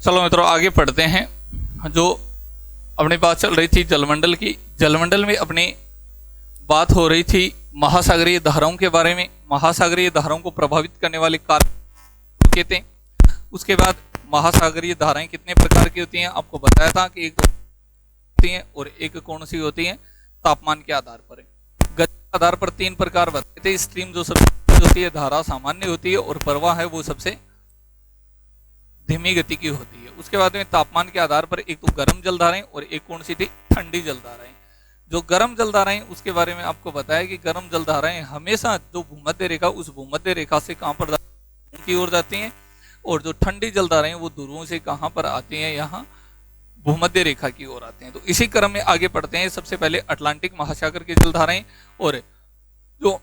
चलो मित्रों आगे पढ़ते हैं। जो अपनी बात चल रही थी जलमंडल की, जलमंडल में अपनी बात हो रही थी महासागरीय धाराओं के बारे में। महासागरीय धाराओं को प्रभावित करने वाले कारक कहते हैं। उसके बाद महासागरीय धाराएं कितने प्रकार की होती हैं आपको बताया था कि एक होती हैं और एक कौन सी होती है, तापमान के आधार पर। गति के आधार पर तीन प्रकार बताए थे। स्ट्रीम जो सबसे होती है, धारा सामान्य होती है और प्रवाह है वो सबसे धीमी गति की होती है। उसके बाद में तापमान के आधार पर एक तो गर्म जलधाराएं और एक कौन सी थी, ठंडी जलधाराएं। जो गर्म जलधाराएं उसके बारे में आपको बताया कि गर्म जलधाराएं हमेशा जो भूमध्य रेखा, उस भूमध्य रेखा से कहां पर की ओर जाती हैं, और जो ठंडी जलधाराएं वो ध्रुवों से कहां पर आती हैं, यहाँ भूमध्य रेखा की ओर आते हैं। तो इसी क्रम में आगे पढ़ते हैं। सबसे पहले अटलांटिक महासागर की जलधाराएं, और जो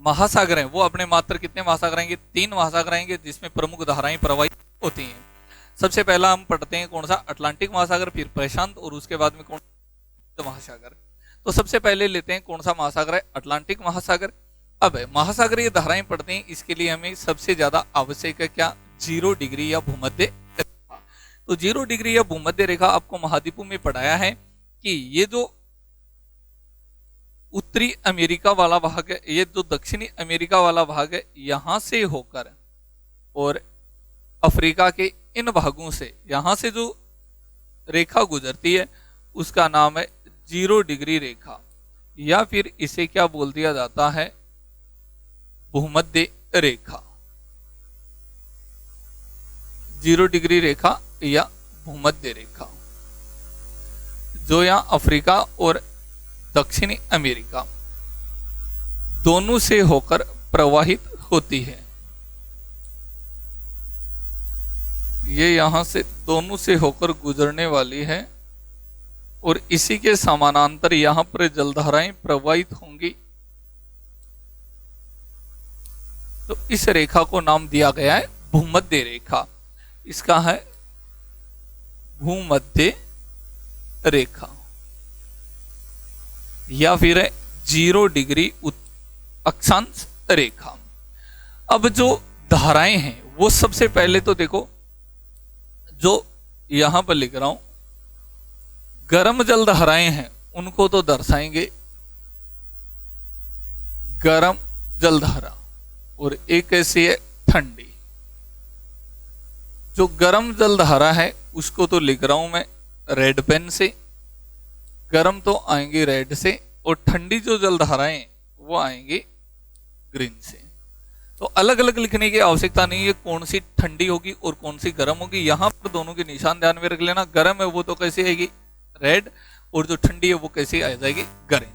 महासागर हैं वो अपने मात्र कितने महासागर आएंगे, 3 महासागर आएंगे जिसमें प्रमुख धाराएं प्रवाहित होती हैं। सबसे पहला हम पढ़ते हैं कौन सा, अटलांटिक महासागर, फिर प्रशांत, और उसके बाद में कौन महासागर। तो सबसे पहले लेते हैं कौन सा महासागर है, अटलांटिक महासागर। अब महासागरीय धाराएं पढ़ते हैं, इसके लिए हमें सबसे ज्यादा आवश्यक है क्या, 0 डिग्री या भूमध्य रेखा। तो 0 डिग्री या भूमध्य रेखा आपको महाद्वीपों में पढ़ाया है कि ये जो उत्तरी अमेरिका वाला भाग है, ये जो दक्षिणी अमेरिका वाला भाग है, यहां से होकर और अफ्रीका के इन भागों से यहां से जो रेखा गुजरती है उसका नाम है 0 डिग्री रेखा, या फिर इसे क्या बोल दिया जाता है, भूमध्य रेखा। 0 डिग्री रेखा या भूमध्य रेखा जो यहां अफ्रीका और दक्षिणी अमेरिका दोनों से होकर प्रवाहित होती है। ये यहां से दोनों से होकर गुजरने वाली है और इसी के समानांतर यहां पर जलधाराएं प्रवाहित होंगी। तो इस रेखा को नाम दिया गया है भूमध्य रेखा। इसका है भूमध्य रेखा या फिर 0 डिग्री अक्षांश रेखा। अब जो धाराएं हैं वो सबसे पहले तो देखो, जो यहां पर लिख रहा हूं गर्म जल धाराएं हैं उनको तो दर्शाएंगे गर्म जलधारा, और एक ऐसी है ठंडी। जो गर्म जलधारा है उसको तो लिख रहा हूं मैं रेड पेन से, गर्म तो आएंगे रेड से, और ठंडी जो जलधाराएं वो आएंगे ग्रीन से। तो अलग अलग लिखने की आवश्यकता नहीं है कौन सी ठंडी होगी और कौन सी गर्म होगी। यहां पर दोनों के निशान ध्यान में रख लेना। गर्म है वो तो कैसे आएगी, रेड, और जो ठंडी है वो कैसे आ जाएगी, ग्रीन।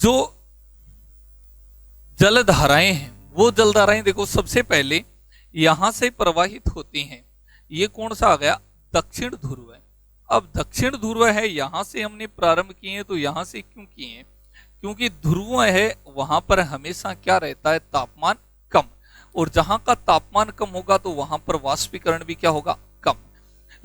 जो जलधाराएं हैं वो जलधाराएं देखो सबसे पहले यहां से प्रवाहित होती हैं। ये कौन सा आ गया, दक्षिण ध्रुव है। अब दक्षिण ध्रुव है, यहां से हमने प्रारंभ किए हैं। तो यहां से क्यों किए हैं, क्योंकि ध्रुव है वहां पर हमेशा क्या रहता है, तापमान कम, और जहां का तापमान कम होगा तो वहां पर वाष्पीकरण भी क्या होगा, कम।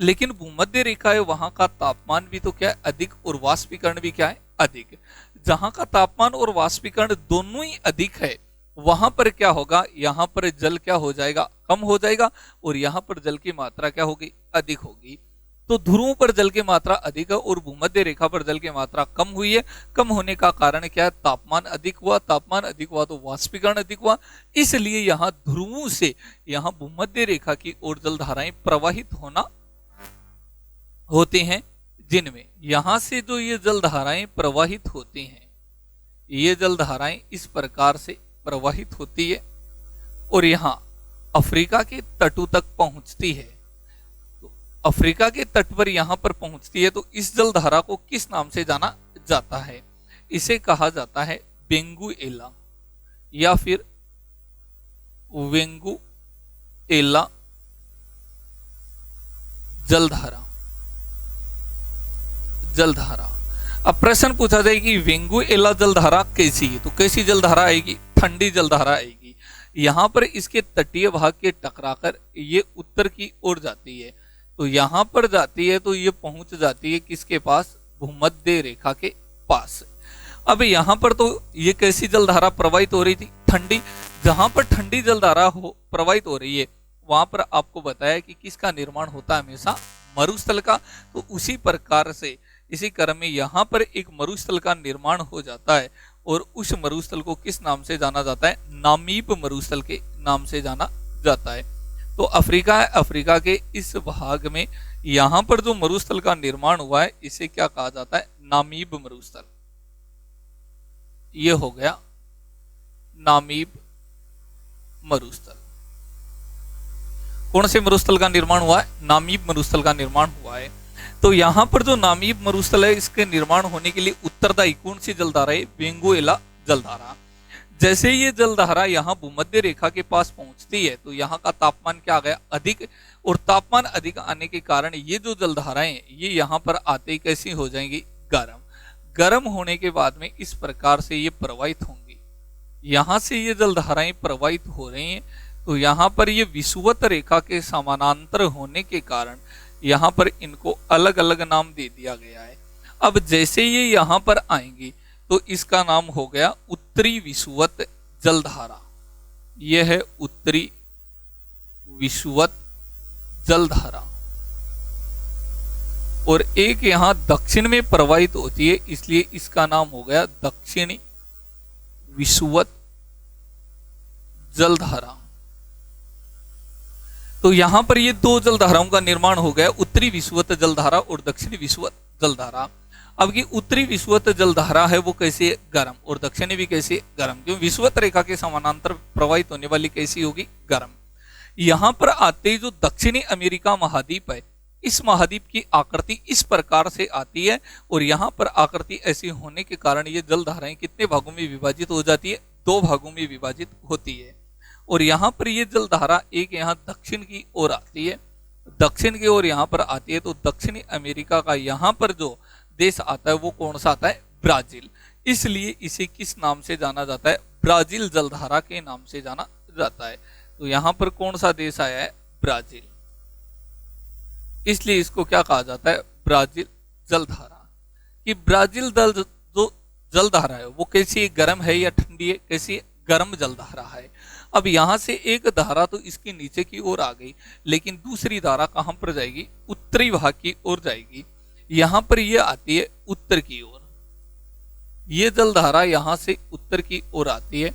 लेकिन भूमध्य रेखा है, वहां का तापमान भी तो क्या है, अधिक, और वाष्पीकरण भी क्या है, अधिक। जहां का तापमान और वाष्पीकरण दोनों ही अधिक है वहां पर क्या होगा, यहाँ पर जल क्या हो जाएगा, कम हो जाएगा, और यहाँ पर जल की मात्रा क्या होगी, अधिक होगी। तो ध्रुवों पर जल की मात्रा अधिक है और भूमध्य रेखा पर जल की मात्रा कम हुई है। कम होने का कारण क्या है, तापमान अधिक हुआ, तापमान अधिक हुआ तो वाष्पीकरण अधिक हुआ। इसलिए यहाँ ध्रुवों से यहाँ भूमध्य रेखा की ओर जलधाराएं प्रवाहित होना होती हैं, जिनमें यहां से जो ये जलधाराएं प्रवाहित होती हैं, ये जलधाराएं इस प्रकार से प्रवाहित होती है और यहाँ अफ्रीका के तटों तक पहुंचती है। तो अफ्रीका के तट पर यहाँ पर पहुंचती है। तो इस जलधारा को किस नाम से जाना जाता है, इसे कहा जाता है वेंगुएला या फिर वेंगुएला जलधारा। जलधारा, अब प्रश्न पूछा जाए कि वेंगुएला जलधारा कैसी है, तो कैसी जलधारा आएगी, ठंडी जलधारा आएगी। यहां पर इसके तटीय भाग के टकराकर ये उत्तर की ओर जाती है। तो यहां पर जाती है तो ये पहुंच जाती है किसके पास, भूमध्य रेखा के पास। अब यहां पर तो ये कैसी जलधारा प्रवाहित हो रही थी, ठंडी। जहां पर ठंडी जलधारा हो प्रवाहित हो रही है वहां पर आपको बताया कि किसका निर्माण होता है हमेशा, मरुस्थल का। तो उसी प्रकार से इसी क्रम में यहाँ पर एक मरुस्थल का निर्माण हो जाता है और उस मरुस्थल को किस नाम से जाना जाता है, नामीब मरुस्थल के नाम से जाना जाता है। तो अफ्रीका है, अफ्रीका के इस भाग में यहाँ पर जो मरुस्थल का निर्माण हुआ है इसे क्या कहा जाता है, नामीब मरुस्थल। ये हो गया नामीब मरुस्थल। कौन से मरुस्थल का निर्माण हुआ है, नामीब मरुस्थल का निर्माण हुआ है। तो यहाँ पर जो नामीब मरुस्थल है इसके निर्माण होने के लिए उत्तरदायी कौन सी जलधारा है, वेंगुएला जलधारा। जैसे ये जलधारा यहाँ भूमध्य रेखा के पास पहुंचती है तो यहाँ का तापमान क्या आ गया, अधिक, और तापमान अधिक आने के कारण ये जो जलधाराएं ये यहाँ पर आते ही कैसी हो जाएंगी, गर्म। गर्म होने के बाद में इस प्रकार से ये प्रवाहित होंगी। यहाँ से ये जलधाराएं प्रवाहित हो रही हैं तो यहाँ पर ये विषुवत रेखा के समानांतर होने के कारण यहाँ पर इनको अलग अलग नाम दे दिया गया है। अब जैसे ये यहाँ पर आएंगी तो इसका नाम हो गया उत्तरी विषुवत जलधारा। यह है उत्तरी विषुवत जलधारा। और एक यहाँ दक्षिण में प्रवाहित होती है इसलिए इसका नाम हो गया दक्षिणी विषुवत जलधारा। तो यहां पर ये दो जलधाराओं का निर्माण हो गया, उत्तरी विषुवत जलधारा और दक्षिणी विषुवत जलधारा। अब की उत्तरी विषुवत जलधारा है वो कैसे, गर्म, और दक्षिणी भी कैसे, गर्म, क्यों विषुवत रेखा के समानांतर प्रवाहित होने वाली कैसी होगी, गर्म। यहां पर आते ही जो दक्षिणी अमेरिका महाद्वीप है इस महाद्वीप की आकृति इस प्रकार से आती है और यहाँ पर आकृति ऐसी होने के कारण ये जलधाराएं कितने भागों में विभाजित हो जाती है, दो भागों में विभाजित होती है। और यहाँ पर ये जलधारा एक यहाँ दक्षिण की ओर आती है, दक्षिण की ओर यहाँ पर आती है। तो दक्षिणी अमेरिका का यहाँ पर जो देश आता है वो कौन सा आता है, ब्राजील। इसलिए इसे किस नाम से जाना जाता है, ब्राजील जलधारा के नाम से जाना जाता है। तो यहाँ पर कौन सा देश आया है, ब्राजील, इसलिए इसको क्या कहा जाता है, ब्राजील जलधारा। कि ब्राजील जो जलधारा है वो कैसी, गर्म है या ठंडी है, कैसी, गर्म जलधारा है। अब यहां से एक धारा तो इसके नीचे की ओर आ गई लेकिन दूसरी धारा कहां पर जाएगी, उत्तरी भाग की ओर जाएगी। यहां पर ये आती है उत्तर की ओर, ये जलधारा यहां से उत्तर की ओर आती है।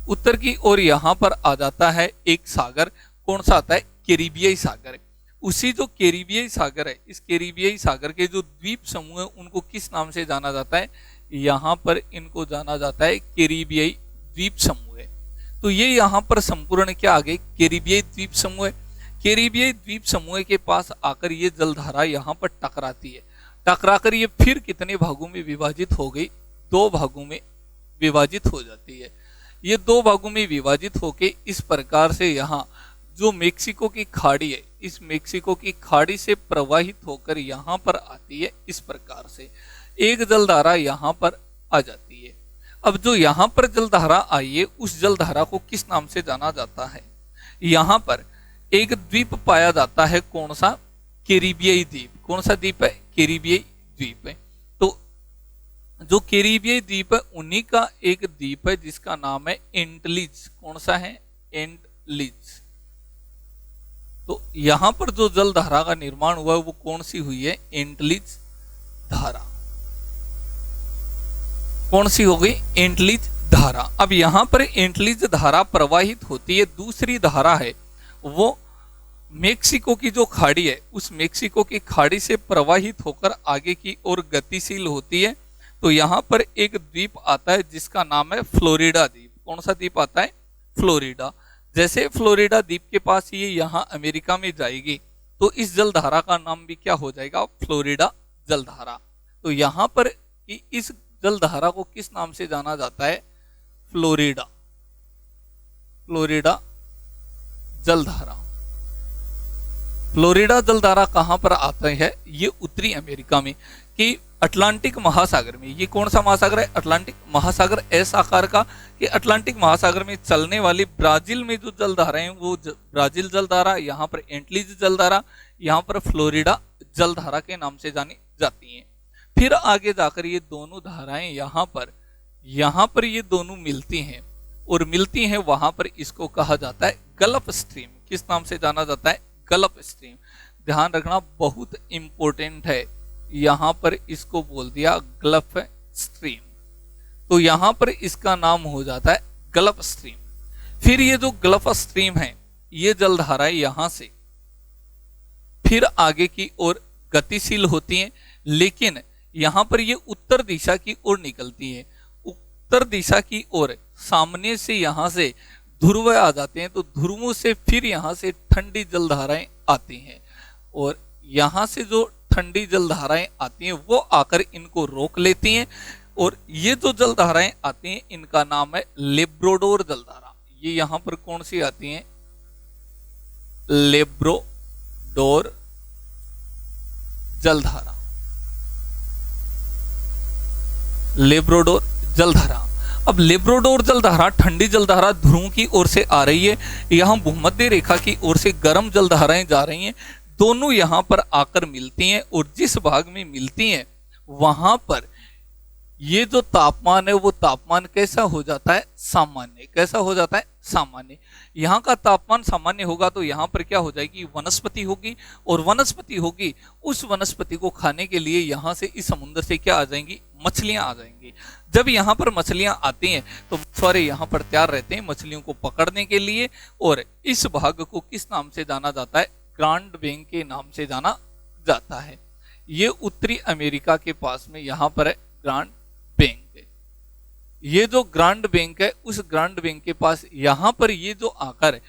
उत्तर की ओर यहां पर आ जाता है एक सागर, कौन सा आता है, कैरिबियाई सागर। उसी जो कैरिबियाई सागर है इस कैरिबियाई सागर के जो द्वीप समूह है उनको किस नाम से जाना जाता है, यहाँ पर इनको जाना जाता है कैरिबियाई द्वीप समूह है। तो ये यहाँ पर संपूर्ण क्या आ गए, कैरिबियाई द्वीप समूह है। कैरिबियाई द्वीप समूह के पास आकर ये जलधारा यहाँ पर टकराती है, टकराकर ये फिर कितने भागों में विभाजित हो गई, दो भागों में विभाजित हो जाती है। ये दो भागों में विभाजित होके इस प्रकार से यहाँ जो मेक्सिको की खाड़ी है इस मेक्सिको की खाड़ी से प्रवाहित होकर यहाँ पर आती है। इस प्रकार से एक जलधारा यहाँ पर आ जाती है। अब जो यहाँ पर जलधारा आई है उस जलधारा को किस नाम से जाना जाता है, यहाँ पर एक द्वीप पाया जाता है, कौन सा, कैरिबियाई द्वीप। कौन सा द्वीप है, कैरिबियाई द्वीप है। तो जो कैरिबियाई द्वीप है उन्हीं का एक द्वीप है जिसका नाम है एंटलीज। कौन सा है, एंटलीज। तो यहां पर जो जलधारा का निर्माण हुआ है वो कौन सी हुई है, एंटलीज धारा। कौन सी हो गई, एंटलीज धारा। अब यहां पर एंटलीज धारा प्रवाहित होती है, दूसरी धारा है वो मेक्सिको की जो खाड़ी है उस मेक्सिको की खाड़ी से प्रवाहित होकर आगे की ओर गतिशील होती है। तो यहां पर एक द्वीप आता है जिसका नाम है फ्लोरिडा द्वीप। कौन सा द्वीप आता है, फ्लोरिडा। जैसे फ्लोरिडा द्वीप के पास ये यहाँ अमेरिका में जाएगी तो इस जलधारा का नाम भी क्या हो जाएगा, फ्लोरिडा जलधारा। तो यहाँ पर इस जलधारा को किस नाम से जाना जाता है, फ्लोरिडा, फ्लोरिडा जलधारा। फ्लोरिडा जलधारा कहां पर आता है, ये उत्तरी अमेरिका में कि अटलांटिक महासागर में। ये कौन सा महासागर है, अटलांटिक महासागर, ऐसा आकार का कि अटलांटिक महासागर में चलने वाली ब्राजील में जो जलधारा है वो ब्राजील जलधारा, यहाँ पर एंटलीज जलधारा, यहाँ पर फ्लोरिडा जलधारा के नाम से जानी जाती हैं। फिर आगे जाकर ये दोनों धाराएं यहाँ पर ये दोनों मिलती हैं और मिलती हैं वहां पर इसको कहा जाता है गल्फ स्ट्रीम। किस नाम से जाना जाता है? Gulf stream. ध्यान रखना, बहुत इंपॉर्टेंट है, यहां पर इसको बोल दिया गल्फ स्ट्रीम, तो यहां पर इसका नाम हो जाता है गल्फ स्ट्रीम। फिर ये जो गल्फ स्ट्रीम है, ये जलधाराएं यहां से फिर आगे की ओर गतिशील होती हैं, लेकिन यहां पर ये उत्तर दिशा की ओर निकलती है। उत्तर दिशा की ओर सामने से यहां से ध्रुव आ जाते हैं, तो ध्रुवों से फिर यहां से ठंडी जलधाराएं आती हैं, और यहां से जो ठंडी जलधाराएं आती हैं वो आकर इनको रोक लेती हैं, और ये जो जलधाराएं आती हैं इनका नाम है लेब्राडोर जलधारा। ये यहां पर कौन सी आती हैं? लेब्राडोर जलधारा। लेब्राडोर जलधारा। अब लेब्राडोर जलधारा, ठंडी जलधारा ध्रुव की ओर से आ रही है, यहां भूमध्य रेखा की ओर से गर्म जलधाराएं जा रही हैं, दोनों यहां पर आकर मिलती हैं, और जिस भाग में मिलती हैं वहां पर ये जो तापमान है वो तापमान कैसा हो जाता है? सामान्य। कैसा हो जाता है? सामान्य। यहाँ का तापमान सामान्य होगा तो यहाँ पर क्या हो जाएगी? वनस्पति होगी, और वनस्पति होगी, उस वनस्पति को खाने के लिए यहाँ से इस समुद्र से क्या आ जाएंगी? मछलियां आ जाएंगी। जब यहाँ पर मछलियां आती हैं तो मछुआरे यहाँ पर तैयार रहते हैं मछलियों को पकड़ने के लिए, और इस भाग को किस नाम से जाना जाता है? ग्रांड बैंक के नाम से जाना जाता है। ये उत्तरी अमेरिका के पास में यहाँ पर है ग्रांड बैंक। ये जो ग्रांड बैंक है, उस ग्रांड बैंक के पास यहाँ पर ये जो आकर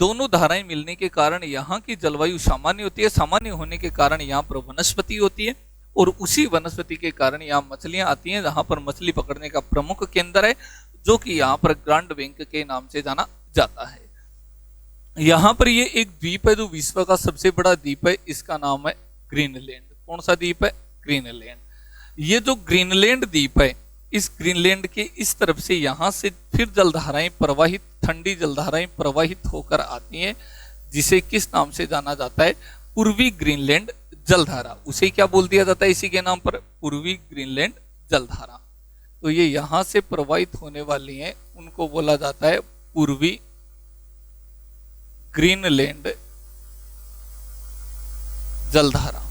दोनों धाराएं मिलने के कारण यहाँ की जलवायु सामान्य होती है। सामान्य होने के कारण यहाँ पर वनस्पति होती है, और उसी वनस्पति के कारण यहाँ मछलियां आती हैं, जहां पर मछली पकड़ने का प्रमुख केंद्र है, जो कि यहाँ पर ग्रांड बैंक के नाम से जाना जाता है। यहाँ पर ये एक द्वीप है जो विश्व का सबसे बड़ा द्वीप है, इसका नाम है ग्रीनलैंड। कौन सा द्वीप है? ग्रीनलैंड। ये जो ग्रीनलैंड द्वीप है, इस ग्रीनलैंड के इस तरफ से यहाँ से फिर जलधाराएं प्रवाहित, ठंडी जलधाराएं प्रवाहित होकर आती हैं, जिसे किस नाम से जाना जाता है? पूर्वी ग्रीनलैंड जलधारा। उसे क्या बोल दिया जाता है इसी के नाम पर? पूर्वी ग्रीनलैंड जलधारा। तो ये यहां से प्रवाहित होने वाली हैं, उनको बोला जाता है पूर्वी ग्रीनलैंड जलधारा।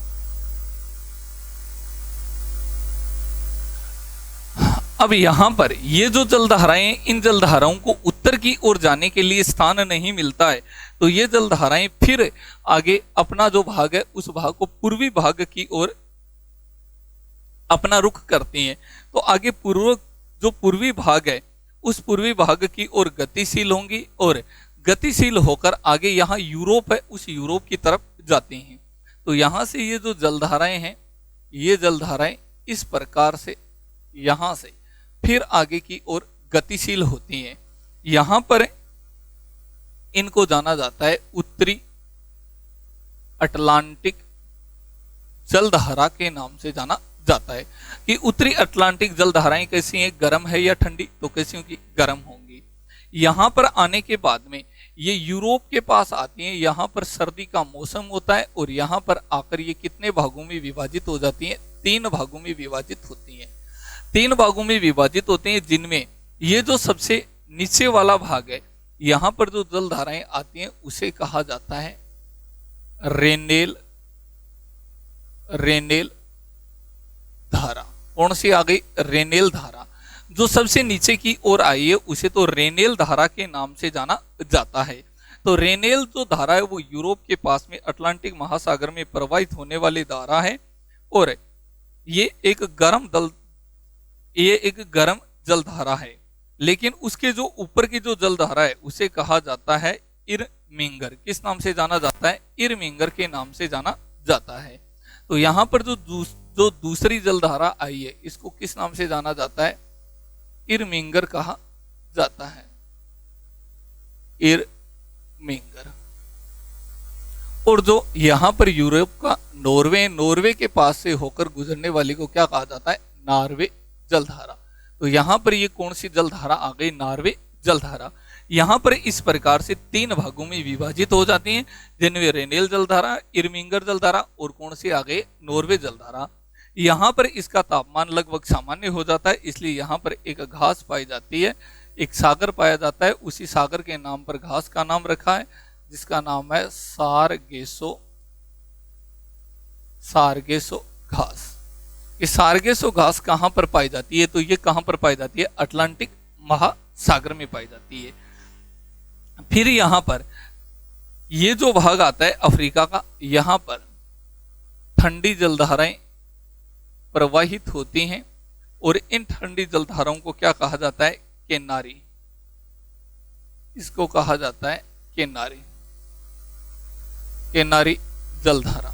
अब यहां पर ये जो जलधाराएं, इन जलधाराओं को उत्तर की ओर जाने के लिए स्थान नहीं मिलता है, तो ये जलधाराएं फिर आगे अपना जो भाग है उस भाग को पूर्वी भाग की ओर अपना रुख करती हैं। तो आगे जो पूर्वी भाग है उस पूर्वी भाग की ओर गतिशील होंगी, और गतिशील होकर आगे यहाँ यूरोप है, उस यूरोप की तरफ जाती हैं। तो यहाँ से ये जो जलधाराएं हैं, ये जलधाराएं इस प्रकार से यहाँ से फिर आगे की ओर गतिशील होती हैं। यहां पर इनको जाना जाता है उत्तरी अटलांटिक जलधारा के नाम से जाना जाता है। कि उत्तरी अटलांटिक जलधाराएं कैसी हैं? गर्म है या ठंडी? तो कैसी होंगी? गर्म होंगी। यहां पर आने के बाद में ये यूरोप के पास आती हैं, यहां पर सर्दी का मौसम होता है, और यहां पर आकर ये कितने भागों में विभाजित हो जाती हैं? 3 भागों में विभाजित होती हैं। 3 भागों में विभाजित होते हैं, जिनमें ये जो सबसे नीचे वाला भाग है, यहां पर जो जलधाराएं आती हैं उसे कहा जाता है रेनेल धारा। कौन सी आ गई? रेनेल धारा। जो सबसे नीचे की ओर आई है उसे तो रेनेल धारा के नाम से जाना जाता है। तो रेनेल जो धारा है वो यूरोप के पास में अटलांटिक महासागर में प्रवाहित होने वाली धारा है, और ये एक गर्म जलधारा है। लेकिन उसके जो ऊपर की जो जलधारा है उसे कहा जाता है इरमिंगर। किस नाम से जाना जाता है? इरमिंगर के नाम से जाना जाता है। तो यहाँ पर जो दूसरी जलधारा आई है इसको किस नाम से जाना जाता है? इरमिंगर कहा जाता है। इरमिंगर। और जो यहाँ पर यूरोप का नॉर्वे के पास से होकर गुजरने वाली को क्या कहा जाता है? नॉर्वे जलधारा। तो यहां पर ये कौन सी जलधारा आ गई? नॉर्वे जलधारा। यहां पर इस प्रकार से 3 भागों में विभाजित हो जाती हैं, जिनमें रेनेल जलधारा, इरमिंगर जलधारा और कौन सी आ गई? नॉर्वे जलधारा। यहां पर इसका तापमान लगभग सामान्य हो जाता है, इसलिए यहां पर एक घास पाई जाती है, एक सागर पाया जाता है, उसी सागर के नाम पर घास का नाम रखा है, जिसका नाम है सारगेसो घास। ये सारगेसो घास कहां पर पाई जाती है? तो ये कहां पर पाई जाती है? अटलांटिक महासागर में पाई जाती है। फिर यहां पर ये जो भाग आता है अफ्रीका का, यहां पर ठंडी जलधाराएं प्रवाहित होती हैं और इन ठंडी जलधाराओं को क्या कहा जाता है? केनारी। इसको कहा जाता है केनारी जलधारा।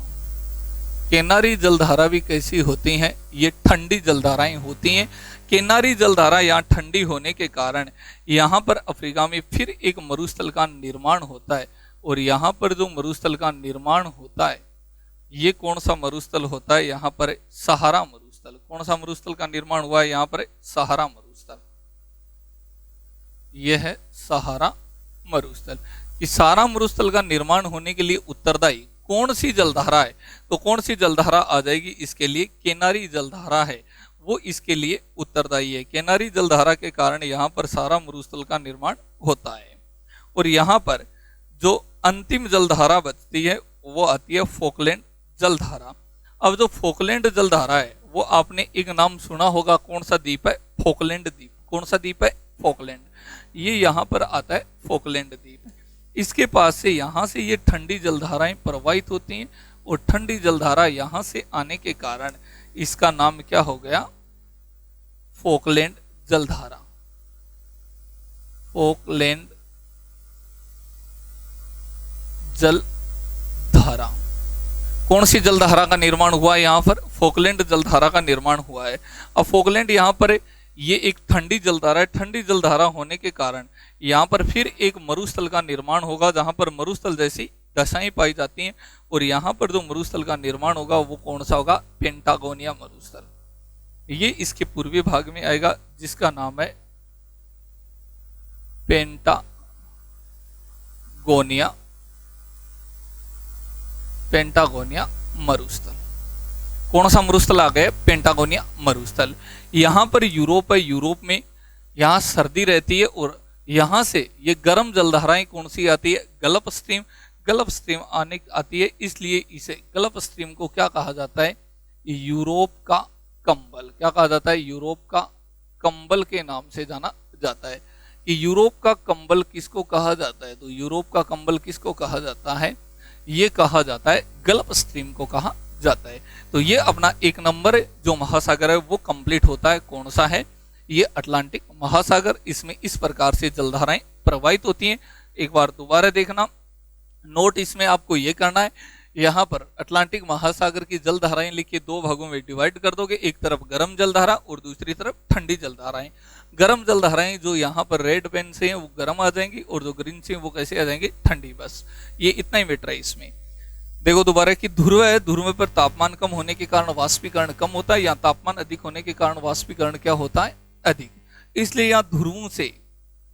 केनारी जलधारा भी कैसी होती हैं? ये ठंडी जलधाराएं होती हैं। केनारी जलधारा यहाँ ठंडी होने के कारण यहाँ पर अफ्रीका में फिर एक मरुस्थल का निर्माण होता है, और यहाँ पर जो मरुस्थल का निर्माण होता है, ये कौन सा मरुस्थल होता है? यहाँ पर सहारा मरुस्थल। कौन सा मरुस्थल का निर्माण हुआ है? यहाँ पर सहारा मरुस्थल। यह है सहारा मरुस्थल। इस सहारा मरुस्थल का निर्माण होने के लिए उत्तरदायी कौन सी जलधारा है? तो कौन सी जलधारा आ जाएगी इसके लिए? केनारी जलधारा है, वो इसके लिए उत्तरदायी है। केनारी जलधारा के कारण यहाँ पर सहारा मरुस्थल का निर्माण होता है। और यहाँ पर जो अंतिम जलधारा बचती है वो आती है फोकलैंड जलधारा। अब जो फोकलैंड जलधारा है वो आपने एक नाम सुना होगा, कौन सा द्वीप है? फोकलैंड द्वीप। कौन सा द्वीप है? फोकलैंड। ये यहाँ पर आता है फोकलैंड द्वीप। इसके पास से यहाँ से ये ठंडी जलधाराएं प्रवाहित होती हैं, और ठंडी जलधारा यहाँ से आने के कारण इसका नाम क्या हो गया? फोकलैंड जलधारा। फोकलैंड जलधारा। कौन सी जलधारा का निर्माण हुआ है? यहाँ पर फोकलैंड जलधारा का निर्माण हुआ है। अब फोकलैंड यहाँ पर ये एक ठंडी जलधारा है। ठंडी जलधारा होने के कारण यहाँ पर फिर एक मरुस्थल का निर्माण होगा, जहां पर मरुस्थल जैसी दशाएं पाई जाती हैं, और यहाँ पर जो मरुस्थल का निर्माण होगा वो कौन सा होगा? पेंटागोनिया मरुस्थल। ये इसके पूर्वी भाग में आएगा, जिसका नाम है पेंटागोनिया मरुस्थल। कौन सा मरुस्थल आ गया? पेंटागोनिया मरुस्थल। यहाँ पर यूरोप है, यूरोप में यहाँ सर्दी रहती है, और यहाँ से ये गर्म जलधाराएं कौन सी आती है? Gulf stream. गल्फ स्ट्रीम आती है, इसलिए इसे गल्फ स्ट्रीम को क्या कहा जाता है? यूरोप का कंबल। क्या कहा जाता है? यूरोप का कंबल के नाम से जाना जाता है। कि यूरोप का कंबल किसको कहा जाता है? तो यूरोप का कंबल किसको कहा जाता है? ये कहा जाता है गल्फ स्ट्रीम को कहा जाता है। तो ये अपना एक नंबर जो महासागर है वो कंप्लीट होता है। कौन सा है? ये अटलांटिक महासागर। इसमें इस प्रकार से जलधाराएं प्रवाहित होती हैं। एक बार दोबारा देखना, नोट इसमें आपको ये करना है, यहाँ पर अटलांटिक महासागर की जलधाराएं लिखिए, दो भागों में डिवाइड कर दोगे। एक तरफ गर्म जलधारा और दूसरी तरफ ठंडी जलधाराएं। गर्म जलधाराएं जो यहाँ पर रेड पेन से हैं वो गर्म आ जाएंगी, और जो ग्रीन से हैं वो कैसे आ जाएंगी? ठंडी। बस ये इतना ही मैटर है इसमें। देखो दोबारा कि ध्रुव है, ध्रुव पर तापमान कम होने के कारण वाष्पीकरण कम होता है, या तापमान अधिक होने के कारण वाष्पीकरण क्या होता है? अधिक। इसलिए यहाँ ध्रुवों से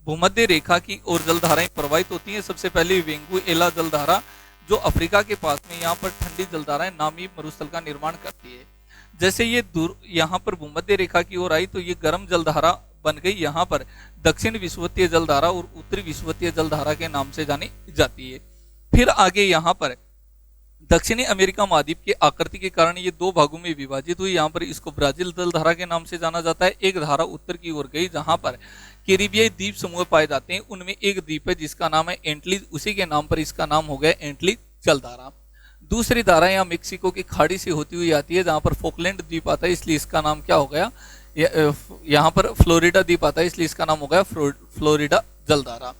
भूमध्य रेखा की ओर जलधाराएं प्रवाहित होती हैं। सबसे पहले वेंगुएला जलधारा जो अफ्रीका के पास में यहाँ पर ठंडी जलधाराएं नामी मरुस्थल का निर्माण करती है। जैसे ये यहाँ पर भूमध्य रेखा की ओर आई तो ये गर्म जलधारा बन गई। यहाँ पर दक्षिण विषुवतीय जलधारा और उत्तरी विषुवतीय जलधारा के नाम से जानी जाती है। फिर आगे यहाँ पर दक्षिणी अमेरिका महाद्वीप की आकृति के कारण ये दो भागों में विभाजित हुई। यहाँ पर इसको ब्राजील जलधारा के नाम से जाना जाता है। एक धारा उत्तर की ओर गई जहां पर कैरिबियाई द्वीप समूह पाए जाते हैं। उनमें एक द्वीप है जिसका नाम है एंटलीज, उसी के नाम पर इसका नाम हो गया एंटलीज जलधारा। दूसरी धारा यहाँ मेक्सिको की खाड़ी से होती हुई आती है जहां पर फोकलैंड द्वीप आता है, इसलिए इसका नाम क्या हो गया? यहाँ पर फ्लोरिडा द्वीप आता है, इसलिए इसका नाम हो गया फ्लोरिडा जलधारा।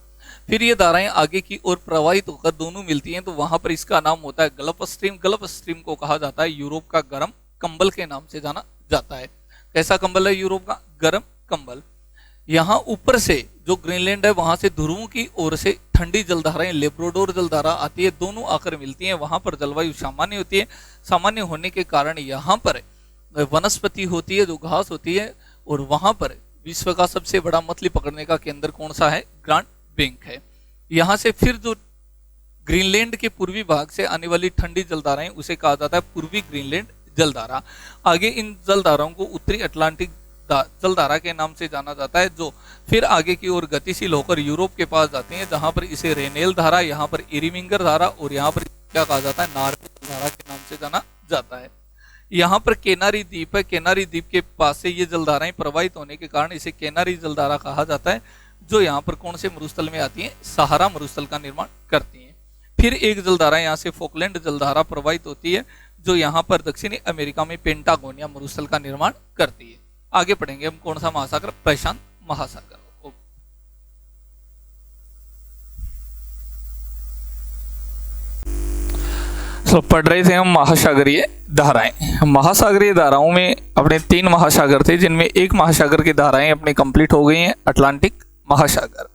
फिर ये धाराएं आगे की ओर प्रवाहित होकर दोनों मिलती हैं तो वहां पर इसका नाम होता है गल्फ स्ट्रीम। गल्फ स्ट्रीम को कहा जाता है यूरोप का गर्म कंबल के नाम से जाना जाता है। कैसा कंबल है? यूरोप का गर्म कंबल। यहाँ ऊपर से जो ग्रीनलैंड है वहां से ध्रुवों की ओर से ठंडी जलधाराएं लेब्राडोर जलधारा आती है, दोनों आकर मिलती हैं। वहां पर जलवायु सामान्य होती है। सामान्य होने के कारण यहाँ पर वनस्पति होती है जो घास होती है, और वहां पर विश्व का सबसे बड़ा मछली पकड़ने का केंद्र कौन सा है? ग्रांड बैंक है। यहाँ से फिर जो ग्रीनलैंड के पूर्वी भाग से आने वाली ठंडी जलधाराएं उसे कहा जाता है पूर्वी ग्रीनलैंड जलधारा। आगे इन जलधाराओं को उत्तरी अटलांटिक जलधारा के नाम से जाना जाता है, जो फिर आगे की ओर गतिशील होकर यूरोप के पास जाती है, जहां पर इसे रेनेल धारा, यहाँ पर इरीमिंगर धारा और यहाँ पर क्या कहा जाता है, नार्वे जलधारा के नाम से जाना जाता है। यहाँ पर केनारी द्वीप है, केनारी द्वीप के पास से ये जलधाराएं प्रवाहित होने के कारण इसे केनारी जलधारा कहा जाता है, जो यहाँ पर कौन से मरुस्थल में आती है, सहारा मरुस्थल का निर्माण करती है। फिर एक जलधारा यहाँ से फोकलैंड जलधारा प्रवाहित होती है, जो यहाँ पर दक्षिणी अमेरिका में पेंटागोनिया मरुस्थल का निर्माण करती है। आगे पढ़ेंगे हम कौन सा महासागर, प्रशांत महासागर। तो पढ़ रहे थे हम महासागरीय धाराएं। महासागरीय धाराओं में अपने 3 महासागर थे, जिनमें एक महासागर की धाराएं अपनी कंप्लीट हो गई हैं, अटलांटिक महासागर।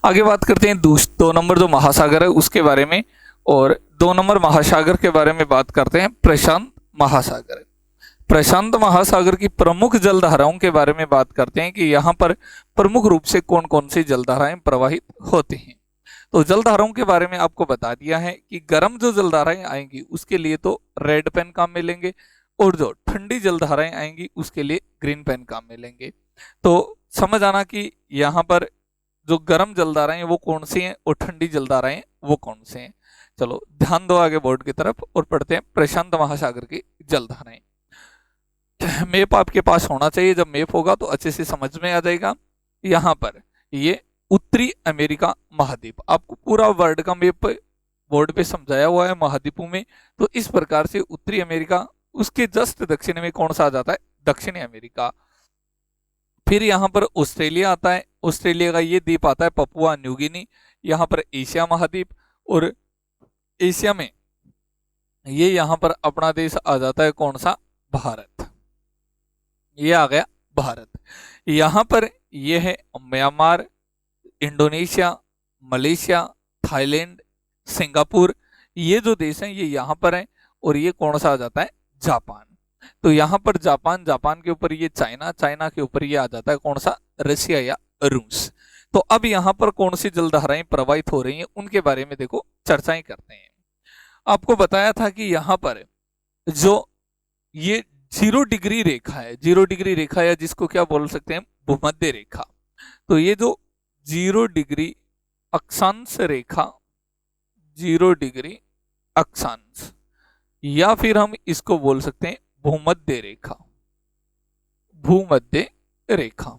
आगे बात करते हैं 2 नंबर जो महासागर है उसके बारे में, और 2 नंबर महासागर के बारे में बात करते हैं प्रशांत महासागर। प्रशांत महासागर की प्रमुख जलधाराओं के बारे में बात करते हैं कि यहाँ पर प्रमुख रूप से कौन कौन सी जलधाराएं प्रवाहित होती हैं। तो जलधाराओं के बारे में आपको बता दिया है कि गर्म जो जलधाराएं आएंगी उसके लिए तो रेड पेन काम में लेंगे, और जो ठंडी जलधाराएं आएंगी उसके लिए ग्रीन पेन काम में लेंगे। तो समझ आना कि यहाँ पर जो गर्म जलधाराएं वो कौन सी हैं और ठंडी जलधाराएं वो कौन से हैं। चलो ध्यान दो आगे बोर्ड की तरफ और पढ़ते हैं प्रशांत महासागर की जलधाराएं। मैप आपके पास होना चाहिए, जब मैप होगा तो अच्छे से समझ में आ जाएगा। यहाँ पर ये उत्तरी अमेरिका महाद्वीप, आपको पूरा वर्ल्ड का मैप बोर्ड पे समझाया हुआ है महाद्वीपों में। तो इस प्रकार से उत्तरी अमेरिका, उसके जस्ट दक्षिण में कौन सा आ जाता है, दक्षिणी अमेरिका। फिर यहाँ पर ऑस्ट्रेलिया आता है, ऑस्ट्रेलिया का ये द्वीप आता है पपुआ न्यू गिनी। यहाँ पर एशिया महाद्वीप, और एशिया में ये यहाँ पर अपना देश आ जाता है कौन सा, भारत। ये आ गया भारत। यहाँ पर ये है Myanmar, Indonesia, Malaysia, Thailand, Singapore, ये जो देश हैं ये यहाँ पर हैं। और ये कौन सा आ जाता है, जापान। तो यहाँ पर जापान, जापान के ऊपर ये चाइना, चाइना के ऊपर ये आ जाता है कौन सा, रशिया या रूस। तो अब यहाँ पर कौन सी जलधाराएं प्रवाहित हो रही हैं उनके बारे में देखो चर्चाएं करते हैं। आपको बताया था कि यहाँ पर जो ये 0 डिग्री रेखा है, 0 डिग्री रेखा या जिसको क्या बोल सकते हैं, भूमध्य रेखा। तो ये जो 0 डिग्री अक्षांश रेखा, 0 डिग्री अक्षांश, या फिर हम इसको बोल सकते हैं भूमध्य रेखा, भूमध्य रेखा,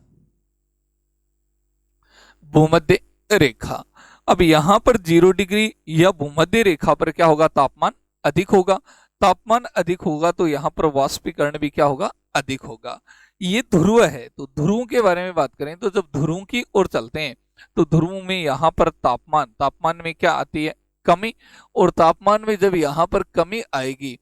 भूमध्य रेखा। अब यहां पर 0 डिग्री या भूमध्य रेखा पर क्या होगा, तापमान अधिक होगा। तापमान अधिक होगा तो यहाँ पर वाष्पीकरण भी क्या होगा, अधिक होगा। ये ध्रुव है, तो ध्रुवों के बारे में बात करें तो जब ध्रुवों की ओर चलते हैं तो ध्रुवों में यहाँ पर तापमान में क्या आती है, कमी। और तापमान में जब यहाँ पर कमी आएगी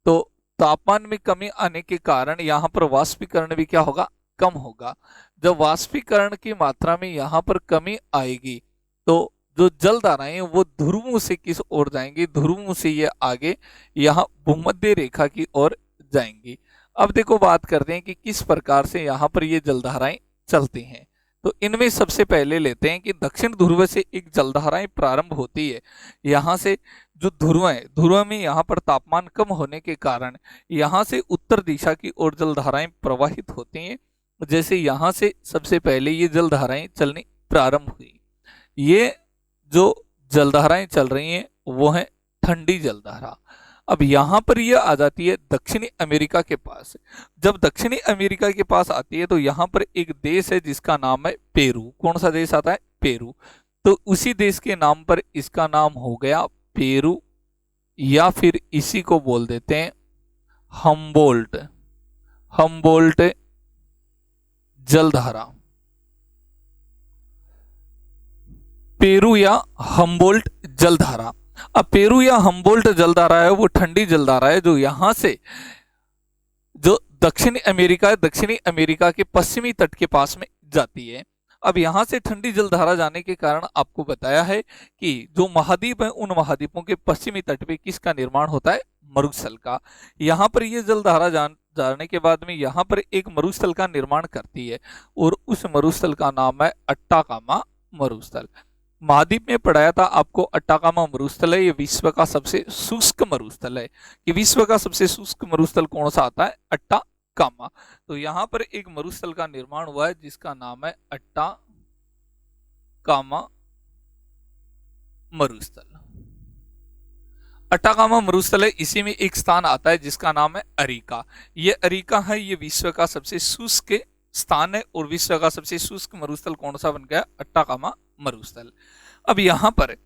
तो तापमान में कमी आने के कारण यहाँ पर वाष्पीकरण भी क्या होगा, कम होगा। जब वाष्पीकरण की मात्रा में यहाँ पर कमी आएगी तो जो जलधाराएं वो ध्रुवों से किस ओर जाएंगी, ध्रुवों से ये आगे यहाँ भूमध्य रेखा की ओर जाएंगी। अब देखो बात करते हैं कि किस प्रकार से यहाँ पर ये जलधाराएं चलती हैं। तो इनमें सबसे पहले लेते हैं कि दक्षिण ध्रुव से एक जलधाराएं प्रारंभ होती है। यहाँ से जो ध्रुव है, ध्रुव में यहाँ पर तापमान कम होने के कारण यहाँ से उत्तर दिशा की ओर जलधाराएं प्रवाहित होती हैं। जैसे यहाँ से सबसे पहले ये जलधाराएं चलनी प्रारंभ हुई। ये जो जलधाराएं चल रही हैं वो है ठंडी जलधारा। अब यहाँ पर यह आ जाती है दक्षिणी अमेरिका के पास। जब दक्षिणी अमेरिका के पास आती है तो यहाँ पर एक देश है जिसका नाम है पेरू। कौन सा देश आता है, पेरू। तो उसी देश के नाम पर इसका नाम हो गया पेरू, या फिर इसी को बोल देते हैं हम्बोल्ट, हम्बोल्ट जलधारा। पेरू या हम्बोल्ट जलधारा। अब पेरू या हम्बोल्ट जलधारा है वो ठंडी जलधारा है जो यहां से जो दक्षिणी अमेरिका है, दक्षिणी अमेरिका के पश्चिमी तट के पास में जाती है। अब यहां से ठंडी जलधारा जाने के कारण आपको बताया है कि जो महाद्वीप है उन महाद्वीपों के पश्चिमी तट पे किसका निर्माण होता है, मरुस्थल का। यहाँ पर ये जलधारा जाने के बाद में यहाँ पर एक मरुस्थल का निर्माण करती है और उस मरुस्थल का नाम है अट्टाकामा मरुस्थल। महाद्वीप में पढ़ाया था आपको अट्टाकामा मरुस्थल है ये विश्व का सबसे शुष्क मरुस्थल है। कि विश्व का सबसे शुष्क मरुस्थल कौन सा आता है, कामा। तो यहाँ पर एक मरुस्थल का निर्माण हुआ है जिसका नाम है अट्टा कामा मरुस्थल। अट्टाकामा मरुस्थल है, इसी में एक स्थान आता है जिसका नाम है अरिका। ये अरिका है, ये विश्व का सबसे शुष्क स्थान है और विश्व का सबसे शुष्क मरुस्थल कौन सा बन गया? अट्टाकामा मरुस्थल। अब यहाँ पर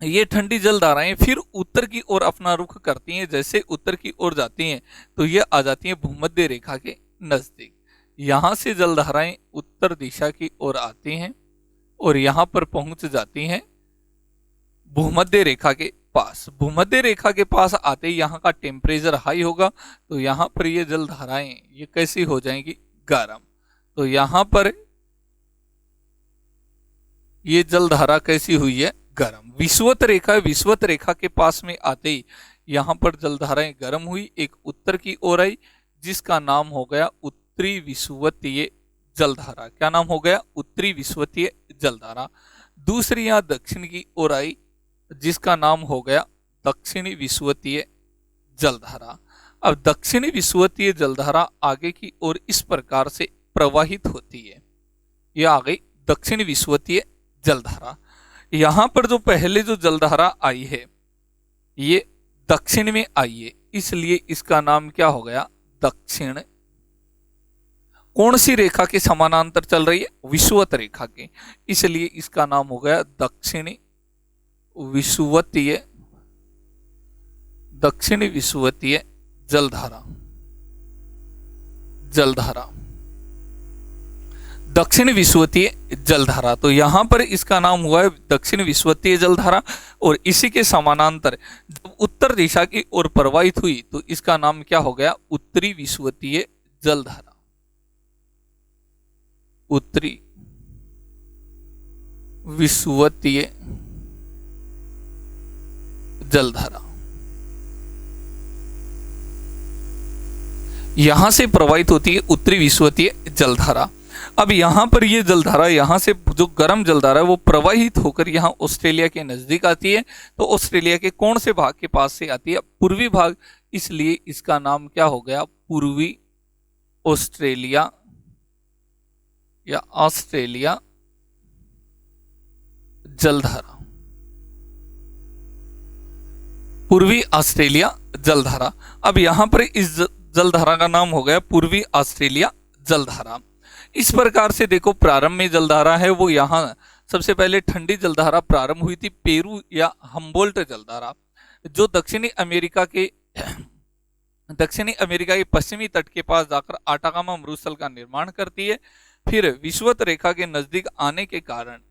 ये ठंडी जलधाराएं फिर उत्तर की ओर अपना रुख करती हैं। जैसे उत्तर की ओर जाती हैं तो ये आ जाती हैं भूमध्य रेखा के नजदीक। यहां से जलधाराएं उत्तर दिशा की ओर आती हैं और यहां पर पहुंच जाती हैं भूमध्य रेखा के पास। भूमध्य रेखा के पास आते ही यहाँ का टेम्परेचर हाई होगा, तो यहाँ पर ये जलधाराएं ये कैसी हो जाएंगी? गर्म। तो यहाँ पर ये जलधारा कैसी हुई है? गर्म। विषुवत रेखा, विषुवत रेखा के पास में आते ही यहाँ पर जलधाराएं गर्म हुई, एक उत्तर की ओर आई जिसका नाम हो गया उत्तरी विषुवतीय जलधारा। क्या नाम हो गया? उत्तरी विषुवतीय जलधारा। दूसरी यहाँ दक्षिण की ओर आई जिसका नाम हो गया दक्षिणी विषुवतीय जलधारा। अब दक्षिणी विषुवतीय जलधारा आगे की ओर इस प्रकार से प्रवाहित होती है। यह आ गई दक्षिणी विषुवतीय जलधारा। यहां पर जो पहले जो जलधारा आई है ये दक्षिण में आई है, इसलिए इसका नाम क्या हो गया? दक्षिण। कौन सी रेखा के समानांतर चल रही है? विषुवत रेखा के, इसलिए इसका नाम हो गया दक्षिणी विषुवतीय, दक्षिणी विषुवतीय जलधारा। जलधारा दक्षिण विषुवतीय जलधारा। तो यहां पर इसका नाम हुआ है दक्षिण विषुवतीय जलधारा और इसी के समानांतर जब उत्तर दिशा की ओर प्रवाहित हुई तो इसका नाम क्या हो गया? उत्तरी विषुवतीय जलधारा। उत्तरी विषुवतीय जलधारा यहां से प्रवाहित होती है उत्तरी विषुवतीय जलधारा। अब यहां पर ये जलधारा यहां से जो गर्म जलधारा है वो प्रवाहित होकर यहां ऑस्ट्रेलिया के नजदीक आती है। तो ऑस्ट्रेलिया के कौन से भाग के पास से आती है? पूर्वी भाग, इसलिए इसका नाम क्या हो गया? पूर्वी ऑस्ट्रेलिया या ऑस्ट्रेलिया जलधारा। पूर्वी ऑस्ट्रेलिया जलधारा। अब यहां पर इस जलधारा का नाम हो गया पूर्वी ऑस्ट्रेलिया जलधारा। इस प्रकार से देखो प्रारंभ में जलधारा है वो यहाँ सबसे पहले ठंडी जलधारा प्रारंभ हुई थी पेरू या हम्बोल्ट जलधारा, जो दक्षिणी अमेरिका के पश्चिमी तट के पास जाकर अटाकामा मरुस्थल का निर्माण करती है। फिर विषुवत रेखा के नजदीक आने के कारण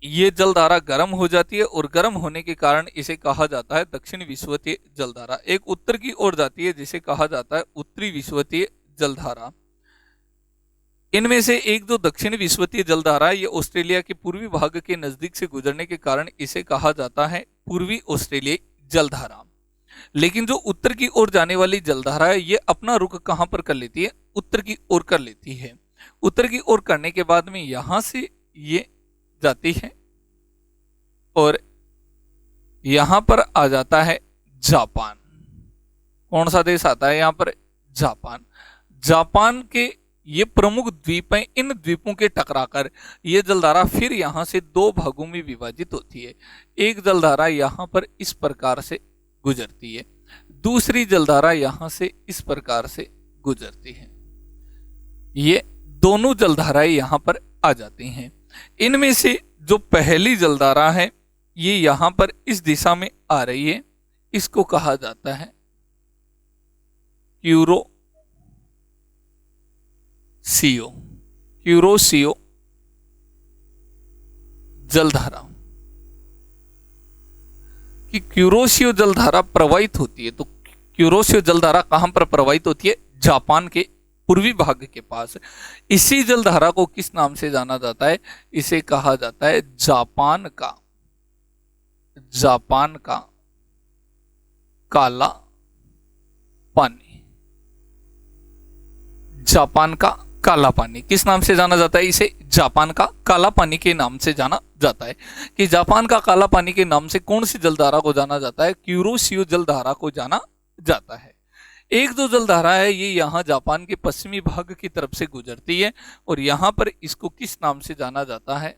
ये जलधारा गर्म हो जाती है और गर्म होने के कारण इसे कहा जाता है दक्षिण विषुवतीय जलधारा। एक उत्तर की ओर जाती है जिसे कहा जाता है उत्तरी विषुवतीय जलधारा। इनमें से एक जो दक्षिण विषुवतीय जलधारा है ये ऑस्ट्रेलिया के पूर्वी भाग के नजदीक से गुजरने के कारण इसे कहा जाता है पूर्वी ऑस्ट्रेलियाई जलधारा। लेकिन जो उत्तर की ओर जाने वाली जलधारा है ये अपना रुख कहां पर कर लेती है? उत्तर की ओर कर लेती है। उत्तर की ओर करने के बाद में यहां से ये जाती है और यहां पर आ जाता है जापान। कौन सा देश आता है यहाँ पर? जापान। जापान के ये प्रमुख द्वीप हैं, इन द्वीपों के टकराकर ये जलधारा फिर यहां से दो भागों में विभाजित होती है। एक जलधारा यहां पर इस प्रकार से गुजरती है, दूसरी जलधारा यहां से इस प्रकार से गुजरती है। ये दोनों जलधाराएं यहां पर आ जाती हैं। इनमें से जो पहली जलधारा है ये यहां पर इस दिशा में आ रही है, इसको कहा जाता है क्यूरोसियो जलधारा। कि क्यूरोसियो जलधारा प्रवाहित होती है, तो क्यूरोसियो जलधारा कहां पर प्रवाहित होती है? जापान के पूर्वी भाग के पास। इसी जलधारा को किस नाम से जाना जाता है? इसे कहा जाता है जापान का काला पानी। जापान का काला पानी किस नाम से जाना जाता है? इसे जापान का काला पानी के नाम से जाना जाता है। कि जापान का काला पानी के नाम से कौन सी जलधारा को जाना जाता है? क्यूरोसियो जलधारा को जाना जाता है। एक जो जलधारा है ये यहाँ जापान के पश्चिमी भाग की तरफ से गुजरती है और यहाँ पर इसको किस नाम से जाना जाता है?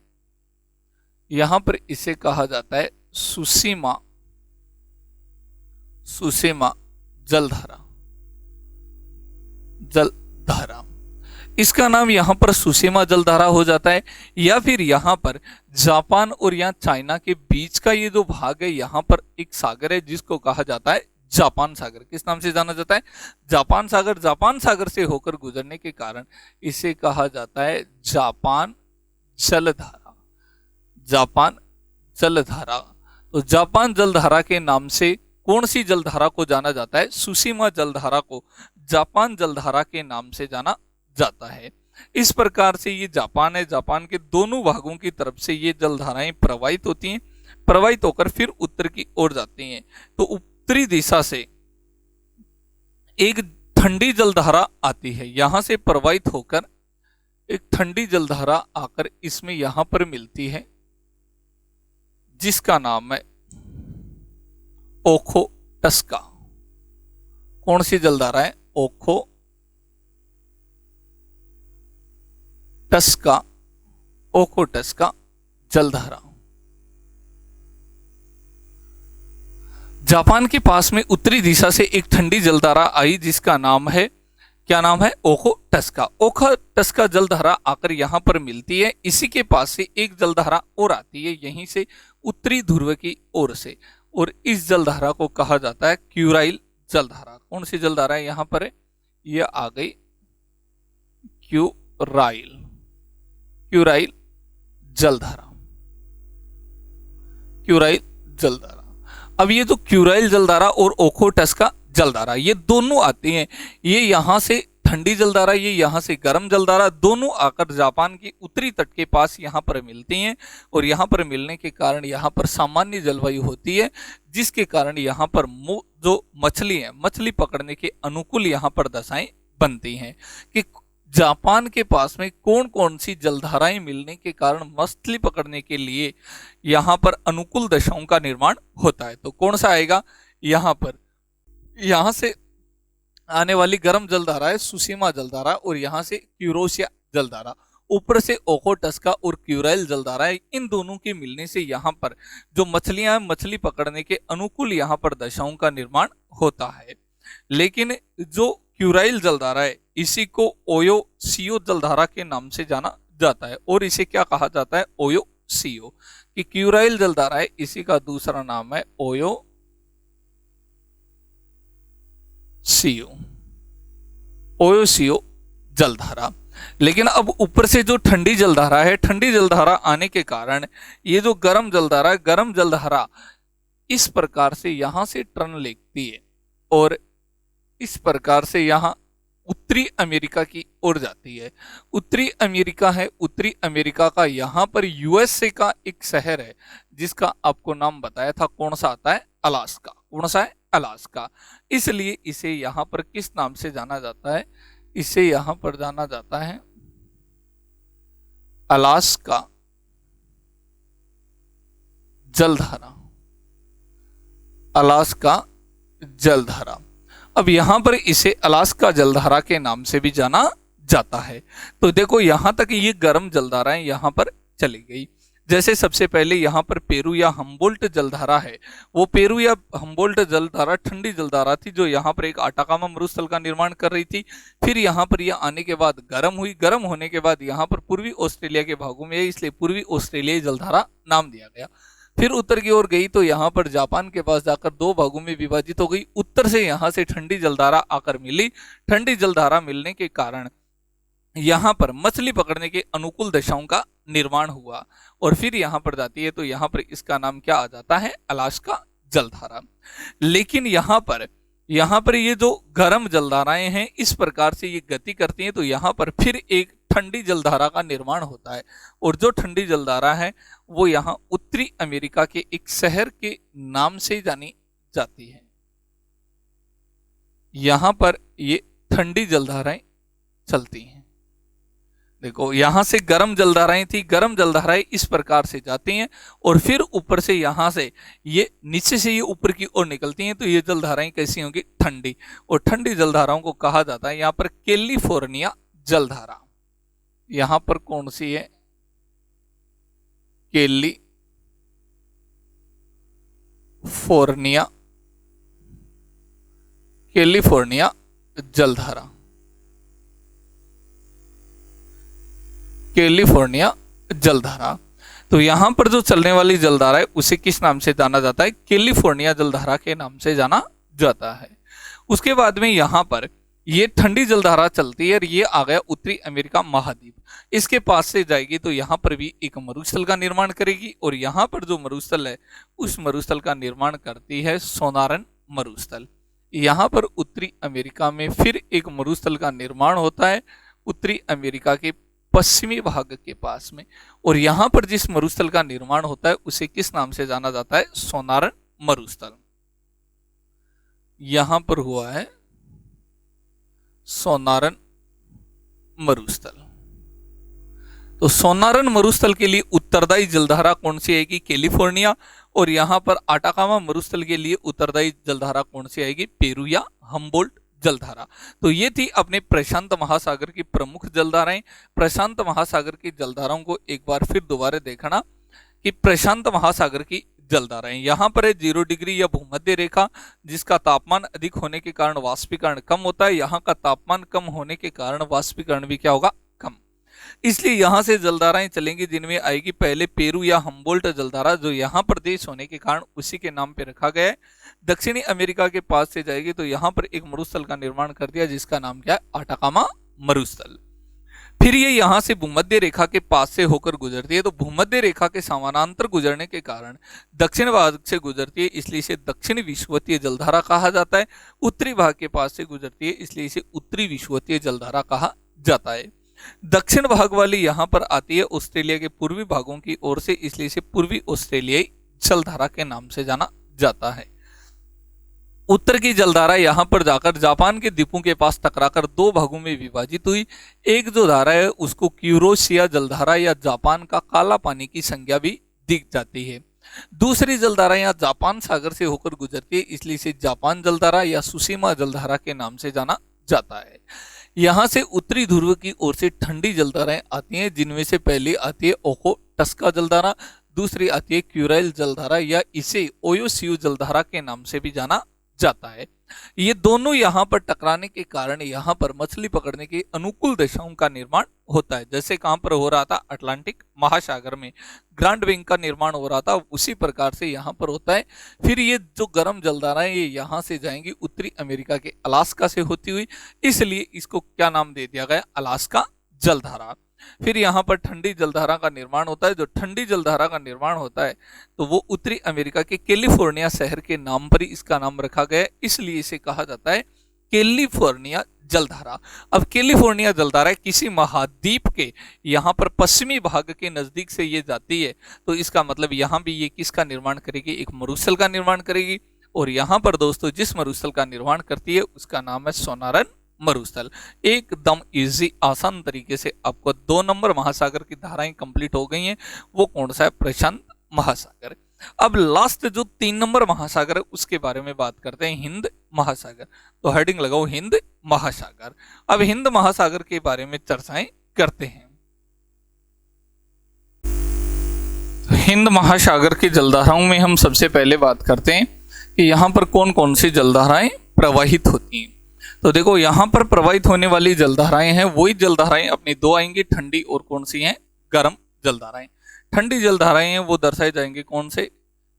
यहाँ पर इसे कहा जाता है सुशीमा जलधारा। इसका नाम यहाँ पर सुशीमा जलधारा हो जाता है। या फिर यहाँ पर जापान और यहाँ चाइना के बीच का ये जो भाग है, यहाँ पर एक सागर है जिसको कहा जाता है जापान सागर। किस नाम से जाना जाता है? जापान सागर। जापान सागर से होकर गुजरने के कारण इसे कहा जाता है जापान जलधारा। जापान जलधारा। तो जापान जलधारा के नाम से कौन सी जलधारा को जाना जाता है? सुशीमा जलधारा को जापान जलधारा के नाम से जाना जाता है। इस प्रकार से ये जापान है, जापान के दोनों भागों की तरफ से ये जलधाराएं प्रवाहित होती हैं, प्रवाहित होकर फिर उत्तर की ओर जाती हैं। तो उत्तरी दिशा से एक ठंडी जलधारा आती है, यहां से प्रवाहित होकर एक ठंडी जलधारा आकर इसमें यहां पर मिलती है जिसका नाम है ओखोटस्का। कौन सी जलधारा है? ओखोटस्का जलधारा। जापान के पास में उत्तरी दिशा से एक ठंडी जलधारा आई जिसका नाम है, क्या नाम है? ओखोटस्का। ओखोटस्का जलधारा आकर यहां पर मिलती है। इसी के पास से एक जलधारा और आती है यहीं से उत्तरी ध्रुव की ओर से, और इस जलधारा को कहा जाता है क्यूराइल जलधारा। कौन सी जलधारा है यहाँ पर? ये आ गई क्यूराइल जलधारा। क्यूराइल जलधारा। अब ये जो क्यूराइल जलधारा और ओखोटस्का जलधारा ये दोनों आती हैं, ये यहां से ठंडी जलधारा, ये यहां से गर्म जलधारा, दोनों आकर जापान की उत्तरी तट के पास यहां पर मिलती हैं। और यहां पर मिलने के कारण यहां पर सामान्य जलवायु होती है, जिसके कारण यहां पर जो मछली है, मछली पकड़ने के अनुकूल यहां पर दशाएं बनती हैं कि जापान के पास में कौन कौन सी जलधाराएं मिलने के कारण मछली पकड़ने के लिए यहां पर अनुकूल दशाओं का निर्माण होता है। तो कौन सा आएगा यहां पर? यहां से आने वाली गर्म जलधारा है सुशीमा जलधारा, और यहां से क्यूरोशिया जलधारा, ऊपर से ओखोटस्का और क्यूराइल जलधारा है। इन दोनों के मिलने से यहाँ पर जो मछलियां मछली पकड़ने के अनुकूल यहाँ पर दशाओं का निर्माण होता है। लेकिन जो क्यूराइल जलधारा है इसी को ओयो सीओ जलधारा के नाम से जाना जाता है, और इसे क्या कहा जाता है? OYO CO. कि क्यूराइल जलधारा है इसी का दूसरा नाम है ओयो सीओ जलधारा। लेकिन अब ऊपर से जो ठंडी जलधारा है, ठंडी जलधारा आने के कारण ये जो गर्म जलधारा है, गर्म जलधारा इस प्रकार से यहां से टर्न लेती है और इस प्रकार से यहां उत्तरी अमेरिका की ओर जाती है। उत्तरी अमेरिका है, उत्तरी अमेरिका का यहां पर यूएसए का एक शहर है जिसका आपको नाम बताया था, कौन सा आता है? अलास्का। कौन सा है? अलास्का। इसलिए इसे यहां पर किस नाम से जाना जाता है? इसे यहां पर जाना जाता है अलास्का जलधारा। अलास्का जलधारा। अब यहां पर इसे अलास्का जलधारा के नाम से भी जाना जाता है। तो देखो यहां तक ये गर्म जलधाराएं यहां पर चली गई। जैसे सबसे पहले यहाँ पर पेरू या हम्बोल्ट जलधारा है, वो पेरू या हम्बोल्ट जलधारा ठंडी जलधारा थी जो यहाँ पर एक आटाकामा मरुस्थल का निर्माण कर रही थी। फिर यहाँ पर यह आने के बाद गर्म हुई, गर्म होने के बाद यहाँ पर पूर्वी ऑस्ट्रेलिया के भागों में, इसलिए पूर्वी ऑस्ट्रेलियाई जलधारा नाम दिया गया। फिर उत्तर की ओर गई तो यहाँ पर जापान के पास जाकर दो भागों में विभाजित हो गई। उत्तर से यहाँ से ठंडी जलधारा आकर मिली। ठंडी जलधारा मिलने के कारण यहाँ पर मछली पकड़ने के अनुकूल दशाओं का निर्माण हुआ और फिर यहाँ पर जाती है तो यहाँ पर इसका नाम क्या आ जाता है? अलास्का जलधारा। लेकिन यहाँ पर ये जो गर्म जलधाराएं हैं इस प्रकार से ये गति करती हैं तो यहाँ पर फिर एक ठंडी जलधारा का निर्माण होता है, और जो ठंडी जलधारा है वो यहाँ उत्तरी अमेरिका के एक शहर के नाम से जानी जाती है। यहाँ पर ये ठंडी जलधाराएं चलती हैं। देखो यहां से गर्म जलधाराएं थी, गर्म जलधाराएं इस प्रकार से जाती हैं और फिर ऊपर से यहां से ये नीचे से ये ऊपर की ओर निकलती हैं, तो ये जलधाराएं कैसी होंगी? ठंडी। और ठंडी जलधाराओं को कहा जाता है यहां पर कैलिफोर्निया जलधारा। यहां पर कौन सी है? कैलिफोर्निया, कैलिफोर्निया जलधारा, कैलिफोर्निया जलधारा। तो यहां पर जो चलने वाली जलधारा है उसे किस नाम से जाना जाता है? कैलिफोर्निया जलधारा के नाम से जाना जाता है। उसके बाद में यहां पर ये ठंडी जलधारा चलती है और ये आ गया उत्तरी अमेरिका महाद्वीप। इसके पास से जाएगी तो यहां पर भी एक मरुस्थल का निर्माण करेगी और यहां पर जो मरुस्थल है उस मरुस्थल का निर्माण करती है सोनारन मरुस्थल। यहां पर उत्तरी अमेरिका में फिर एक मरुस्थल का निर्माण होता है उत्तरी अमेरिका के पश्चिमी भाग के पास में, और यहां पर जिस मरुस्थल का निर्माण होता है उसे किस नाम से जाना जाता है? सोनारन मरुस्थल। यहां पर हुआ है सोनारन मरुस्थल। तो सोनारन मरुस्थल के लिए उत्तरदायी जलधारा कौन सी आएगी? कैलिफोर्निया। और यहां पर आटाकामा मरुस्थल के लिए उत्तरदायी जलधारा कौन सी आएगी? पेरू या हम्बोल्ट जलधारा। तो ये थी अपने प्रशांत महासागर की प्रमुख जलधाराएं। प्रशांत महासागर की जलधाराओं को एक बार फिर दोबारा देखना कि प्रशांत महासागर की जलधाराएं यहां पर है 0 डिग्री या भूमध्य रेखा, जिसका तापमान अधिक होने के कारण वाष्पीकरण कम होता है। यहाँ का तापमान कम होने के कारण वाष्पीकरण भी क्या होगा? कम। इसलिए यहां से जलधाराएं चलेंगी जिनमें आएगी पहले पेरू या हम्बोल्ट जलधारा, जो यहाँ पर देश होने के कारण उसी के नाम पे रखा गया है। दक्षिणी अमेरिका के पास से जाएगी तो यहाँ पर एक मरुस्थल का निर्माण कर दिया जिसका नाम क्या है? आटाकामा मरुस्थल। फिर ये यहां से भूमध्य रेखा के पास से होकर गुजरती है, तो भूमध्य रेखा के समानांतर गुजरने के कारण दक्षिण भाग से गुजरती है, इसलिए इसे दक्षिण विषुवतीय जलधारा कहा जाता है। उत्तरी भाग के पास से गुजरती है, इसलिए इसे उत्तरी विषुवतीय जलधारा कहा जाता है। दक्षिण भाग वाली यहां पर आती है ऑस्ट्रेलिया के पूर्वी भागों की ओर से, इसलिए इसे पूर्वी ऑस्ट्रेलियाई जलधारा के नाम से जाना जाता है। उत्तर की जलधारा यहां पर जाकर जापान के द्वीपों के पास टकराकर 2 भागों में विभाजित हुई। एक जो धारा है उसको क्यूरोशिया जलधारा या जापान का काला पानी की संज्ञा भी दी जाती है। दूसरी जलधारा यहाँ जापान सागर से होकर गुजरती है, इसलिए इसे जापान जलधारा या सुशीमा जलधारा के नाम से जाना जाता है। यहां से उत्तरी ध्रुव की ओर से ठंडी जलधाराएं आती हैं, जिनमें से पहली आती है ओखोटस्का जलधारा, दूसरी आती है क्यूराइल जलधारा या इसे ओयोसियू जलधारा के नाम से भी जाना जाता है। ये दोनों यहां पर टकराने के कारण यहां पर मछली पकड़ने की अनुकूल दशाओं का निर्माण होता है। जैसे कहां पर हो रहा था? अटलांटिक महासागर में ग्रांड बैंक का निर्माण हो रहा था, उसी प्रकार से यहां पर होता है। फिर ये जो गर्म जलधाराएं ये यहां से जाएंगी उत्तरी अमेरिका के अलास्का से होती हुई, इसलिए इसको क्या नाम दे दिया गया? अलास्का जलधारा। फिर यहाँ पर ठंडी जलधारा का निर्माण होता है। जो ठंडी जलधारा का निर्माण होता है तो वो उत्तरी अमेरिका के कैलिफोर्निया शहर के नाम पर ही इसका नाम रखा गया है, इसलिए इसे कहा जाता है कैलिफोर्निया जलधारा। अब कैलिफोर्निया जलधारा किसी महाद्वीप के यहाँ पर पश्चिमी भाग के नजदीक से ये जाती है, तो इसका मतलब यहाँ भी ये किसका निर्माण करेगी? एक मरुस्थल का निर्माण करेगी। और यहाँ पर दोस्तों जिस मरुस्थल का निर्माण करती है उसका नाम है सोनारन मरुस्थल। एकदम इजी आसान तरीके से आपको 2 नंबर महासागर की धाराएं कंप्लीट हो गई हैं। वो कौन सा है? प्रशांत महासागर। अब लास्ट जो 3 नंबर महासागर है उसके बारे में बात करते हैं, हिंद महासागर। तो हेडिंग लगाओ हिंद महासागर। अब हिंद महासागर के बारे में चर्चाएं करते हैं। हिंद महासागर की जलधाराओं में हम सबसे पहले बात करते हैं कि यहाँ पर कौन कौन सी जलधाराएं प्रवाहित होती हैं। तो देखो यहाँ पर प्रवाहित होने वाली जलधाराएं हैं वही जलधाराएं अपनी 2 आएंगी, ठंडी और कौन सी हैं? गर्म जलधाराएं। ठंडी जलधाराएं हैं वो दर्शाई जाएंगी कौन से?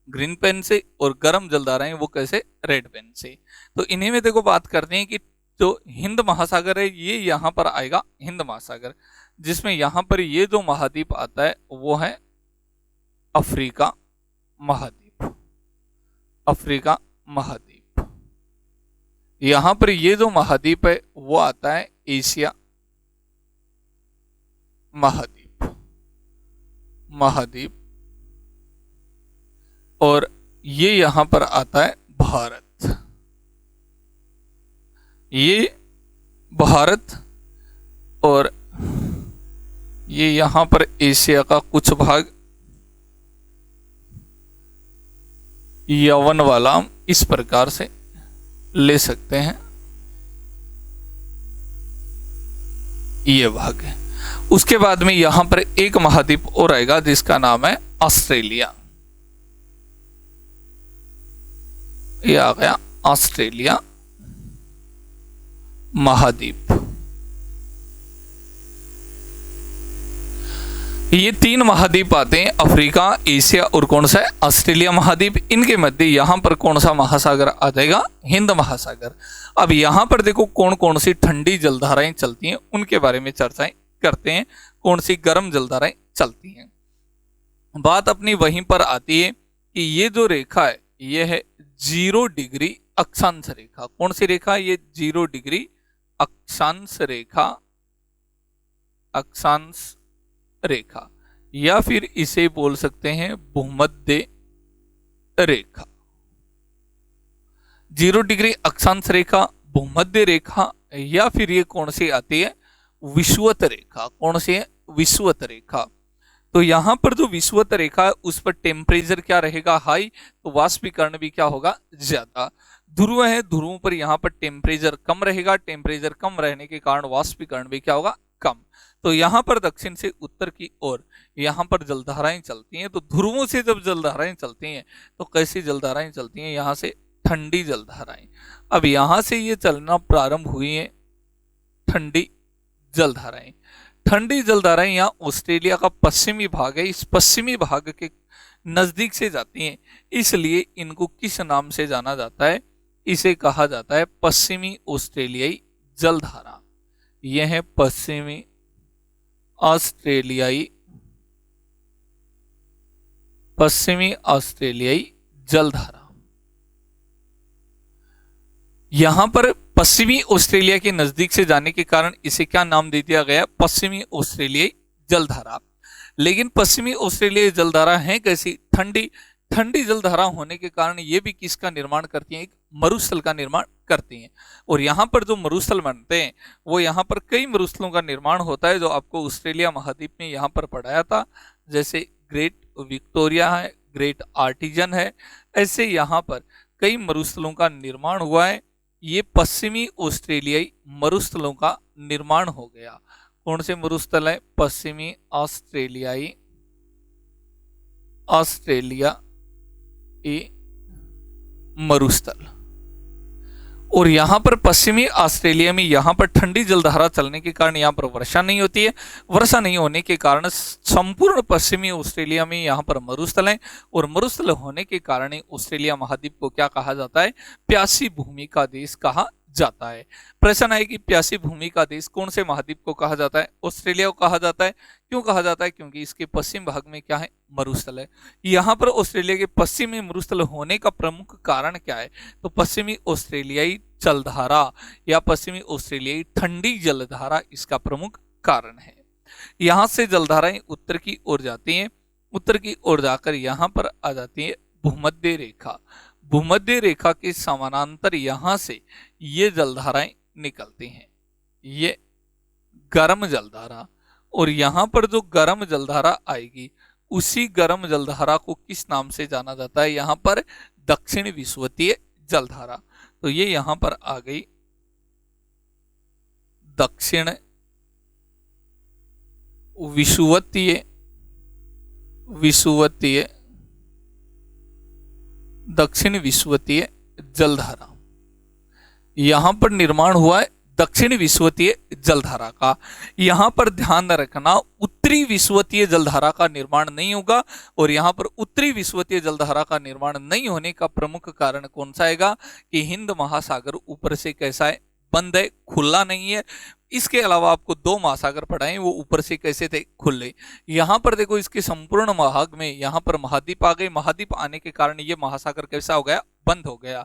ग्रीन पेन से, और गर्म जलधाराएं वो कैसे? रेड पेन से। तो इन्हीं में देखो बात करते हैं कि जो हिंद महासागर है ये यहाँ पर आएगा हिंद महासागर, जिसमें यहाँ पर ये जो महाद्वीप आता है वो है अफ्रीका महाद्वीप। अफ्रीका महाद्वीप। यहां पर ये जो महाद्वीप है वो आता है एशिया महाद्वीप। और ये यहां पर आता है भारत। ये भारत और ये यहां पर एशिया का कुछ भाग, यवन वाला इस प्रकार से ले सकते हैं, ये भाग है। उसके बाद में यहां पर एक महाद्वीप और आएगा जिसका नाम है ऑस्ट्रेलिया। ये आ गया ऑस्ट्रेलिया महाद्वीप। ये 3 महाद्वीप आते हैं, अफ्रीका, एशिया और कौन सा है, ऑस्ट्रेलिया महाद्वीप। इनके मध्य यहां पर कौन सा महासागर आ जाएगा, हिंद महासागर। अब यहां पर देखो कौन कौन सी ठंडी जलधाराएं चलती हैं, उनके बारे में चर्चाएं करते हैं। कौन सी गर्म जलधाराएं चलती हैं। बात अपनी वहीं पर आती है कि ये जो रेखा है ये है 0 डिग्री अक्षांश रेखा। कौन सी रेखा, ये 0 डिग्री अक्षांश रेखा, अक्षांश रेखा, या फिर इसे बोल सकते हैं भूमध्य रेखा। 0 डिग्री अक्षांश रेखा, भूमध्य रेखा, या फिर ये कौन सी आती है, विषुवत रेखा। कौन सी है, विषुवत रेखा। तो यहां पर जो विषुवत रेखा है उस पर टेम्परेचर क्या रहेगा, हाई, तो वाष्पीकरण भी क्या होगा, ज्यादा। ध्रुव है, ध्रुवों पर यहां पर टेम्परेचर कम रहेगा, टेम्परेचर कम रहने के कारण वाष्पीकरण भी क्या होगा, कम। तो यहां पर दक्षिण से उत्तर की ओर यहां पर जलधाराएं चलती हैं। तो ध्रुवों से जब जलधाराएं चलती हैं तो कैसी जलधाराएं चलती हैं, यहां से ठंडी जलधाराएं। अब यहां से ये चलना प्रारंभ हुई है ठंडी जलधाराएं। ठंडी जलधाराएं यहाँ ऑस्ट्रेलिया का पश्चिमी भाग है, इस पश्चिमी भाग के नजदीक से जाती हैं, इसलिए इनको किस नाम से जाना जाता है, इसे कहा जाता है पश्चिमी ऑस्ट्रेलियाई जलधारा। यह है पश्चिमी ऑस्ट्रेलियाई जलधारा। यहां पर पश्चिमी ऑस्ट्रेलिया के नजदीक से जाने के कारण इसे क्या नाम दे दिया गया, पश्चिमी ऑस्ट्रेलियाई जलधारा। लेकिन पश्चिमी ऑस्ट्रेलियाई जलधारा है कैसी, ठंडी। ठंडी जलधारा होने के कारण ये भी किसका निर्माण करती हैं, एक मरुस्थल का निर्माण करती हैं। और यहाँ पर जो मरुस्थल बनते हैं वो यहाँ पर कई मरुस्थलों का निर्माण होता है, जो आपको ऑस्ट्रेलिया महाद्वीप में यहाँ पर पढ़ाया था, जैसे ग्रेट विक्टोरिया है, ग्रेट आर्टिजन है, ऐसे यहाँ पर कई मरुस्थलों का निर्माण हुआ है। ये पश्चिमी ऑस्ट्रेलियाई मरुस्थलों का निर्माण हो गया। कौन से मरुस्थल है, पश्चिमी ऑस्ट्रेलियाई मरुस्थल। और यहां पर पश्चिमी ऑस्ट्रेलिया में यहां पर ठंडी जलधारा चलने के कारण यहां पर वर्षा नहीं होती है। वर्षा नहीं होने के कारण संपूर्ण पश्चिमी ऑस्ट्रेलिया में यहां पर मरुस्थल है, और मरुस्थल होने के कारण ऑस्ट्रेलिया महाद्वीप को क्या कहा जाता है, प्यासी भूमि का देश कहा जाता है। प्रश्न है कि प्यासी भूमि का देश कौन से महाद्वीप को कहा जाता है, ऑस्ट्रेलिया को कहा जाता है। क्यों कहा जाता है, क्योंकि इसके पश्चिम भाग में क्या है, मरुस्थल है। यहाँ पर ऑस्ट्रेलिया के पश्चिम में मरुस्थल होने का प्रमुख कारण क्या है, तो पश्चिमी ऑस्ट्रेलियाई जलधारा या पश्चिमी ऑस्ट्रेलियाई ठंडी जलधारा इसका प्रमुख कारण है। यहाँ से जलधाराएं उत्तर की ओर जाती हैं, उत्तर की ओर जाकर यहाँ पर आ जाती है भूमध्य रेखा। भूमध्य रेखा के समानांतर यहां से ये जलधाराएं निकलती हैं, ये गर्म जलधारा। और यहां पर जो गर्म जलधारा आएगी उसी गर्म जलधारा को किस नाम से जाना जाता है, यहां पर दक्षिण विषुवतीय जलधारा। तो ये यहां पर आ गई दक्षिण दक्षिण विषुवतीय जलधारा। यहां पर निर्माण हुआ है दक्षिण विषुवतीय जलधारा का। यहां पर ध्यान रखना, उत्तरी विषुवतीय जलधारा का निर्माण नहीं होगा। और यहां पर उत्तरी विषुवतीय जलधारा का निर्माण नहीं होने का प्रमुख कारण कौन सा आएगा कि हिंद महासागर ऊपर से कैसा है, बंद है, खुला नहीं है। इसके अलावा आपको 2 महासागर पढ़ाए, वो ऊपर से कैसे थे, खुले। यहाँ पर देखो इसके संपूर्ण भाग में यहाँ पर महाद्वीप आ गए। महाद्वीप आने के कारण ये महासागर कैसा हो गया, बंद हो गया।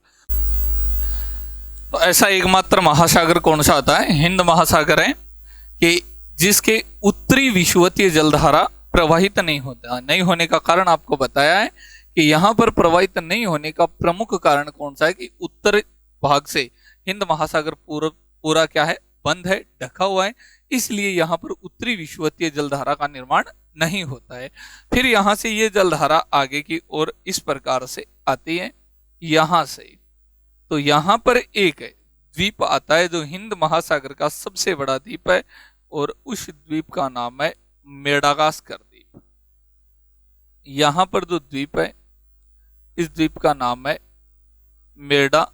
तो ऐसा एकमात्र महासागर कौन सा आता है, हिंद महासागर है, कि जिसके उत्तरी विषुवतीय जलधारा प्रवाहित नहीं होता। नहीं होने का कारण आपको बताया है कि यहाँ पर प्रवाहित नहीं होने का प्रमुख कारण कौन सा है कि उत्तर भाग से हिंद महासागर पूरा क्या है, बंद है, ढका हुआ है, इसलिए यहाँ पर उत्तरी विषुवतीय जलधारा का निर्माण नहीं होता है। फिर यहाँ से ये जलधारा आगे की ओर इस प्रकार से आती है यहाँ से, तो यहाँ पर एक द्वीप आता है जो हिंद महासागर का सबसे बड़ा द्वीप है, और उस द्वीप का नाम है मेडागास्कर द्वीप। यहाँ पर जो द्वीप है इस द्वीप का नाम है मेडागास्कर।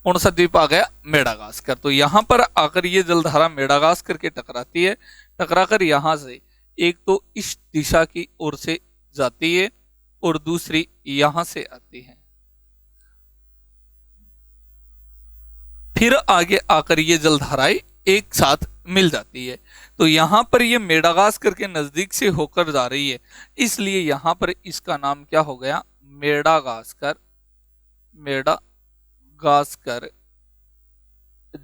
कौन सा द्वीप आ गया? मेडागास्कर। तो यहां पर आकर ये जलधारा मेडागास्कर के टकराती है, टकराकर यहां से एक तो इस दिशा की ओर से जाती है और दूसरी यहां से आती है। फिर आगे आकर ये जलधाराएं एक साथ मिल जाती है। तो यहां पर ये मेडागास्कर के नजदीक से होकर जा रही है, इसलिए यहां पर इसका नाम क्या हो गया? मेडागास्कर, मेडागास्कर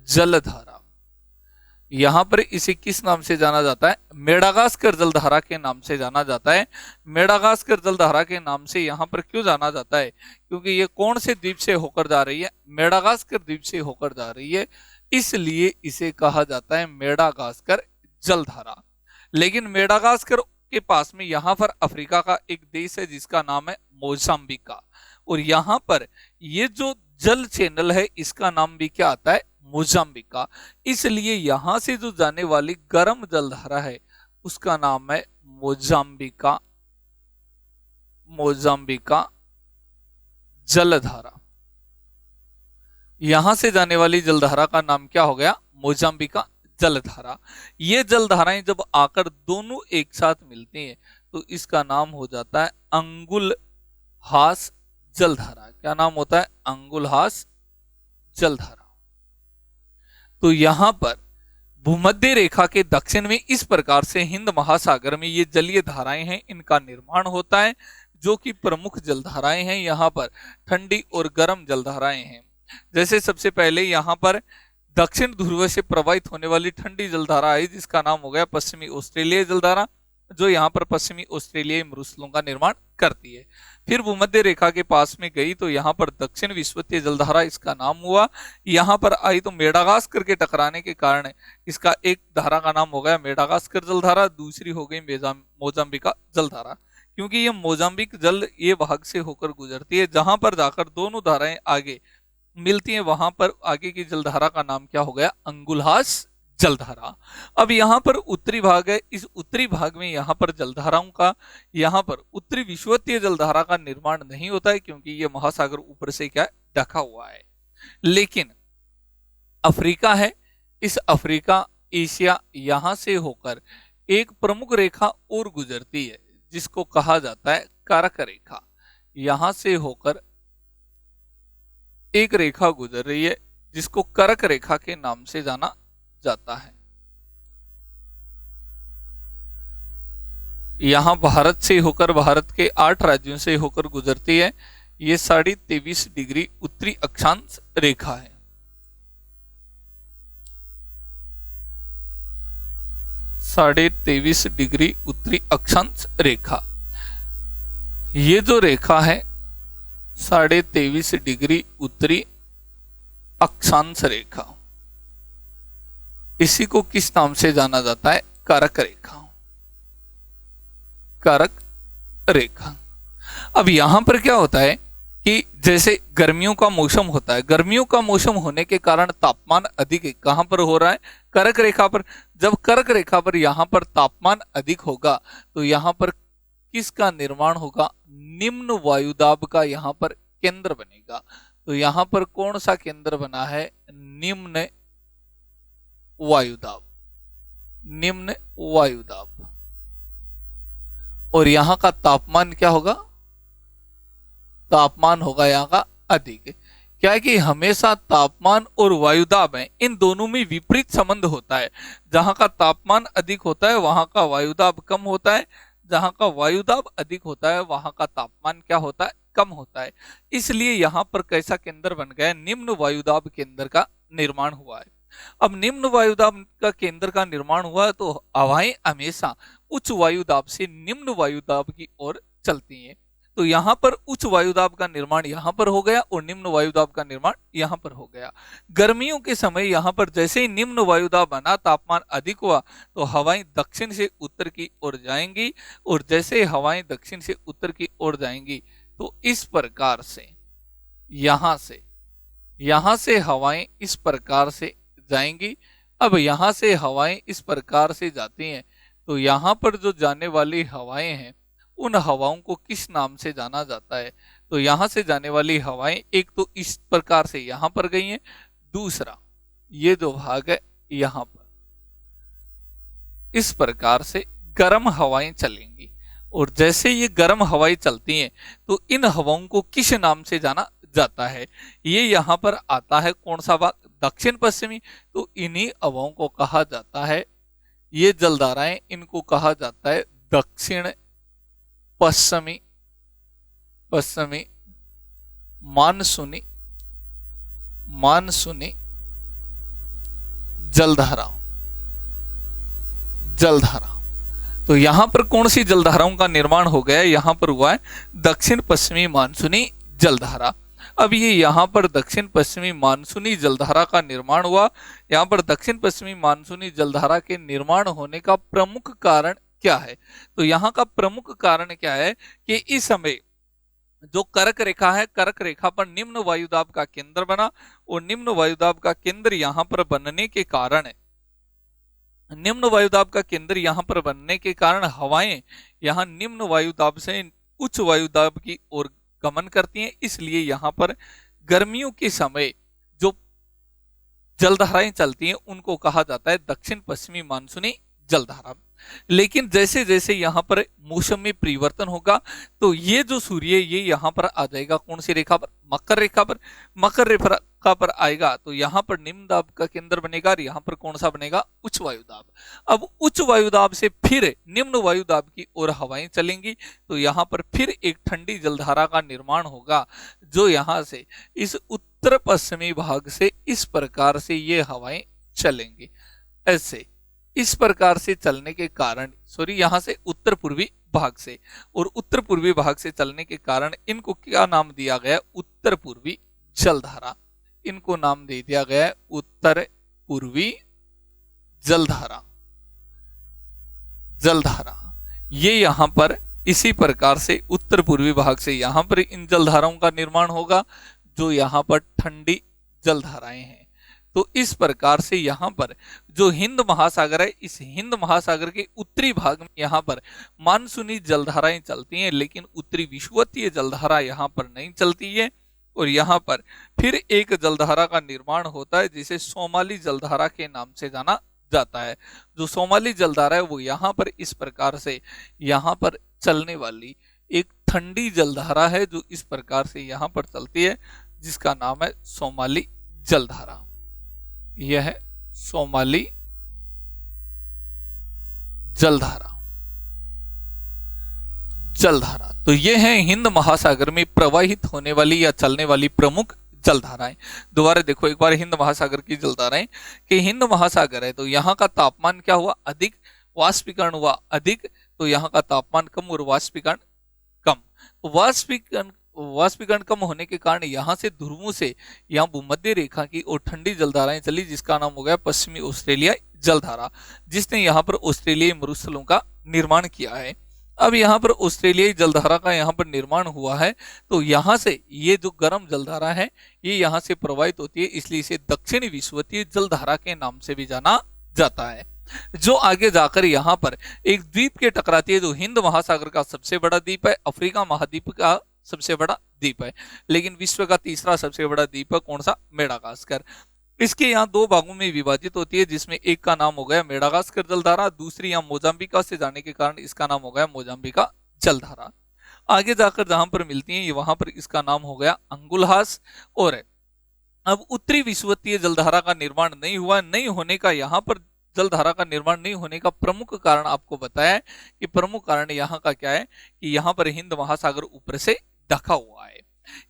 जलधारा। यहां पर इसे किस नाम से जाना जाता है? मेडागास्कर जलधारा के नाम से जाना जाता है। मेडागास्कर जलधारा के नाम से यहां पर क्यों जाना जाता है? क्योंकि ये कौन से द्वीप से होकर जा रही है? मेडागास्कर द्वीप से होकर जा रही है, इसलिए इसे कहा जाता है मेडागास्कर जलधारा। लेकिन मेडागास्कर के पास में यहां पर अफ्रीका का एक देश है जिसका नाम है मोजाम्बिका, और यहां पर ये जो जल चैनल है इसका नाम भी क्या आता है? मोजाम्बिका। इसलिए यहां से जो जाने वाली गर्म जलधारा है उसका नाम है मोजाम्बिका, मोजाम्बिका जलधारा। यहां से जाने वाली जलधारा का नाम क्या हो गया? मोजाम्बिका जलधारा। ये जलधाराएं जब आकर दोनों एक साथ मिलती हैं तो इसका नाम हो जाता है अंगुलहास जलधारा। क्या नाम होता है? अंगुलहास जलधारा। तो यहां पर भूमध्य रेखा के दक्षिण में इस प्रकार से हिंद महासागर में ये जलीय धाराएं हैं, इनका निर्माण होता है, जो कि प्रमुख जलधाराएं हैं। यहाँ पर ठंडी और गर्म जलधाराएं हैं। जैसे सबसे पहले यहाँ पर दक्षिण ध्रुव से प्रवाहित होने वाली ठंडी जलधारा है जिसका नाम हो गया पश्चिमी ऑस्ट्रेलियाई जलधारा, जो यहाँ पर पश्चिमी ऑस्ट्रेलियाई मरुस्थलों का निर्माण करती है। फिर भूमध्य रेखा के पास में गई तो यहाँ पर दक्षिण विषुवतीय जलधारा इसका नाम हुआ। यहाँ पर आई तो मेडागास्कर के टकराने के कारण इसका एक धारा का नाम हो गया मेडागास्कर जलधारा, दूसरी हो गई मोजाम्बिका जलधारा, क्योंकि ये मोजाम्बिक जल ये भाग से होकर गुजरती है। जहां पर जाकर दोनों धाराएं आगे मिलती हैं वहां पर आगे की जलधारा का नाम क्या हो गया? अंगुलहास जलधारा। अब यहाँ पर उत्तरी भाग है, इस उत्तरी भाग में यहाँ पर जलधाराओं का, यहाँ पर उत्तरी विषुवतीय जलधारा का निर्माण नहीं होता है क्योंकि ये महासागर ऊपर से क्या ढका हुआ है। लेकिन अफ्रीका है, इस अफ्रीका एशिया यहाँ से होकर एक प्रमुख रेखा और गुजरती है जिसको कहा जाता है कारक रेखा। यहां से होकर एक रेखा गुजर रही है जिसको करक रेखा के नाम से जाना जाता है। यहां भारत से होकर, भारत के 8 राज्यों से होकर गुजरती है। ये 23.5 डिग्री उत्तरी अक्षांश रेखा है। साढ़े 23 डिग्री उत्तरी अक्षांश रेखा। ये जो रेखा है 23.5 डिग्री उत्तरी अक्षांश रेखा, इसी को किस नाम से जाना जाता है? कारक रेखा, कारक रेखा। अब यहां पर क्या होता है कि जैसे गर्मियों का मौसम होता है, गर्मियों का मौसम होने के कारण तापमान अधिक है। कहां पर हो रहा है? कर्क रेखा पर। जब कर्क रेखा पर यहां पर तापमान अधिक होगा तो यहां पर किसका निर्माण होगा? निम्न वायुदाब का यहां पर केंद्र बनेगा। तो यहां पर कौन सा केंद्र बना है? निम्न वायुदाब, निम्न वायुदाब। और यहां का तापमान क्या होगा? तापमान होगा यहाँ का अधिक। क्या है कि हमेशा तापमान और वायुदाब है, इन दोनों में विपरीत संबंध होता है। जहां का तापमान अधिक होता है वहां का वायुदाब कम होता है, जहां का वायुदाब अधिक होता है वहां का तापमान क्या होता है? कम होता है। इसलिए यहाँ पर कैसा केंद्र बन गया? निम्न वायुदाब केंद्र का निर्माण हुआ है। अब निम्न वायुदाब का केंद्र का निर्माण हुआ है तो हवाएं हमेशा उच्च वायुदाब से निम्न वायुदाब की ओर चलती हैं। तो यहाँ पर उच्च वायुदाब का निर्माण यहाँ पर हो गया और निम्न वायुदाब का निर्माण यहाँ पर हो गया। गर्मियों के समय यहाँ पर जैसे ही निम्न वायुदाब बना, तापमान अधिक हुआ, तो हवाएं दक्षिण से उत्तर की ओर जाएंगी, और जैसे हवाएं दक्षिण से उत्तर की ओर जाएंगी तो इस प्रकार से यहां से हवाएं इस प्रकार से जाएंगी। अब यहां से हवाएं इस प्रकार से जाती हैं, तो यहां पर जो जाने वाली हवाएं हैं उन हवाओं को किस नाम से जाना जाता है? तो यहां से जाने वाली हवाएं एक तो इस प्रकार से यहां पर गई हैं, दूसरा ये जो भाग है यहां पर इस प्रकार से गर्म हवाएं चलेंगी, और जैसे ये गर्म हवाएं चलती हैं तो इन हवाओं को किस नाम से जाना जाता है? ये यहाँ पर आता है कौन सा भाग? दक्षिण पश्चिमी। तो इन्हीं हवाओं को कहा जाता है, ये जलधाराएं, इनको कहा जाता है दक्षिण पश्चिमी मानसूनी जलधारा। तो यहां पर कौन सी जलधाराओं का निर्माण हो गया? यहां पर हुआ है दक्षिण पश्चिमी मानसूनी जलधारा। अब ये यहाँ पर दक्षिण पश्चिमी मानसूनी जलधारा का निर्माण हुआ। यहाँ पर दक्षिण पश्चिमी मानसूनी जलधारा के निर्माण होने का प्रमुख कारण क्या है? तो यहाँ का प्रमुख कारण क्या है कि इस समय जो कर्क रेखा है, कर्क रेखा पर निम्न वायुदाब का केंद्र बना, और निम्न वायुदाब का केंद्र यहाँ पर बनने के कारण हवाएं यहाँ निम्न वायुदाब से उच्च वायुदाब की ओर गमन करती हैं। इसलिए यहाँ पर गर्मियों के समय जो जलधाराएं चलती हैं उनको कहा जाता है दक्षिण पश्चिमी मानसूनी जलधारा। लेकिन जैसे जैसे यहाँ पर मौसम में परिवर्तन होगा तो ये जो सूर्य ये यहाँ पर आ जाएगा कौन सी रेखा पर? मकर रेखा पर। मकर रेखा पर आएगा तो यहाँ पर निम्न दाब का केंद्र बनेगा, और यहाँ पर कौन सा बनेगा? उच्च वायुदाब। अब उच्च वायुदाब से फिर निम्न वायुदाब की ओर हवाएं चलेंगी, तो यहाँ पर फिर एक ठंडी जलधारा का निर्माण होगा, जो यहाँ से इस उत्तर पश्चिमी भाग से इस प्रकार से ये हवाएं चलेंगी। ऐसे इस प्रकार से चलने के कारण, यहाँ से उत्तर पूर्वी भाग से, और उत्तर पूर्वी भाग से चलने के कारण इनको क्या नाम दिया गया? उत्तर पूर्वी जलधारा। इनको नाम दे दिया गया है उत्तर पूर्वी जलधारा। ये यहां पर इसी प्रकार से उत्तर पूर्वी भाग से यहां पर इन जलधाराओं का निर्माण होगा, जो यहां पर ठंडी जलधाराएं हैं। तो इस प्रकार से यहाँ पर जो हिंद महासागर है, इस हिंद महासागर के उत्तरी भाग में यहाँ पर मानसूनी जलधाराएं चलती हैं, लेकिन उत्तरी विषुवतीय जलधारा यहाँ पर नहीं चलती है। और यहाँ पर फिर एक जलधारा का निर्माण होता है जिसे सोमाली जलधारा के नाम से जाना जाता है। जो सोमाली जलधारा है वो यहाँ पर इस प्रकार से यहाँ पर चलने वाली एक ठंडी जलधारा है, जो इस प्रकार से यहाँ पर चलती है, जिसका नाम है सोमाली जलधारा। यह है सोमाली जलधारा। तो ये है हिंद महासागर में प्रवाहित होने वाली या चलने वाली प्रमुख जलधाराएं। दोबारा देखो एक बार हिंद महासागर की जलधाराएं, कि हिंद महासागर है तो यहाँ का तापमान क्या हुआ? अधिक। वाष्पीकरण हुआ अधिक, तो यहाँ का तापमान कम और वाष्पीकरण कम। वाष्पीकरण कम होने के कारण यहाँ से ध्रुवों से यहाँ भूमध्य रेखा की और ठंडी जलधाराएं चली, जिसका नाम हो गया पश्चिमी ऑस्ट्रेलियाई जलधारा, जिसने यहाँ पर ऑस्ट्रेलियाई मरुस्थलों का निर्माण किया है। अब यहाँ पर ऑस्ट्रेलियाई जलधारा का यहाँ पर निर्माण हुआ है, तो यहाँ से ये जो गर्म जलधारा है ये यहाँ से प्रवाहित होती है, इसलिए इसे दक्षिणी विषुवतीय जलधारा के नाम से भी जाना जाता है। जो आगे जाकर यहाँ पर एक द्वीप के टकराती है, जो हिंद महासागर का सबसे बड़ा द्वीप है, अफ्रीका महाद्वीप का सबसे बड़ा द्वीप है, लेकिन विश्व का तीसरा सबसे बड़ा द्वीप है कौन सा? मेडागास्कर। इसके यहाँ दो भागों में विभाजित होती है, जिसमें एक का नाम हो गया मेडागास्कर जलधारा, दूसरी यहाँ मोजाम्बिका से जाने के कारण इसका नाम हो गया मोजाम्बिका जलधारा। आगे जाकर जहां पर मिलती है वहां पर इसका नाम हो गया अंगुलहास। और अब उत्तरी विषुवतीय जलधारा का निर्माण नहीं हुआ, नहीं होने का यहाँ पर जलधारा का निर्माण नहीं होने का प्रमुख कारण आपको बताया है कि प्रमुख कारण यहाँ का क्या है कि यहाँ पर हिंद महासागर ऊपर से ढका हुआ है।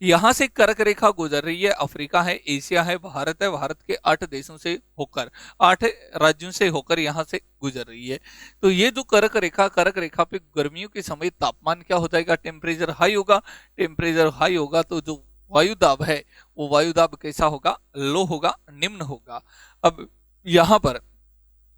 यहां से कर्क रेखा गुजर रही है, अफ्रीका है, एशिया है, भारत के 8 देशों से होकर, 8 राज्यों से होकर यहां से गुजर रही है। तो ये जो कर्क रेखा पे गर्मियों के समय तापमान क्या हो जाएगा, टेम्परेचर हाई होगा। टेम्परेचर हाई होगा तो जो वायुदाब है वो वायुदाब कैसा होगा, लो होगा, निम्न होगा। अब यहां पर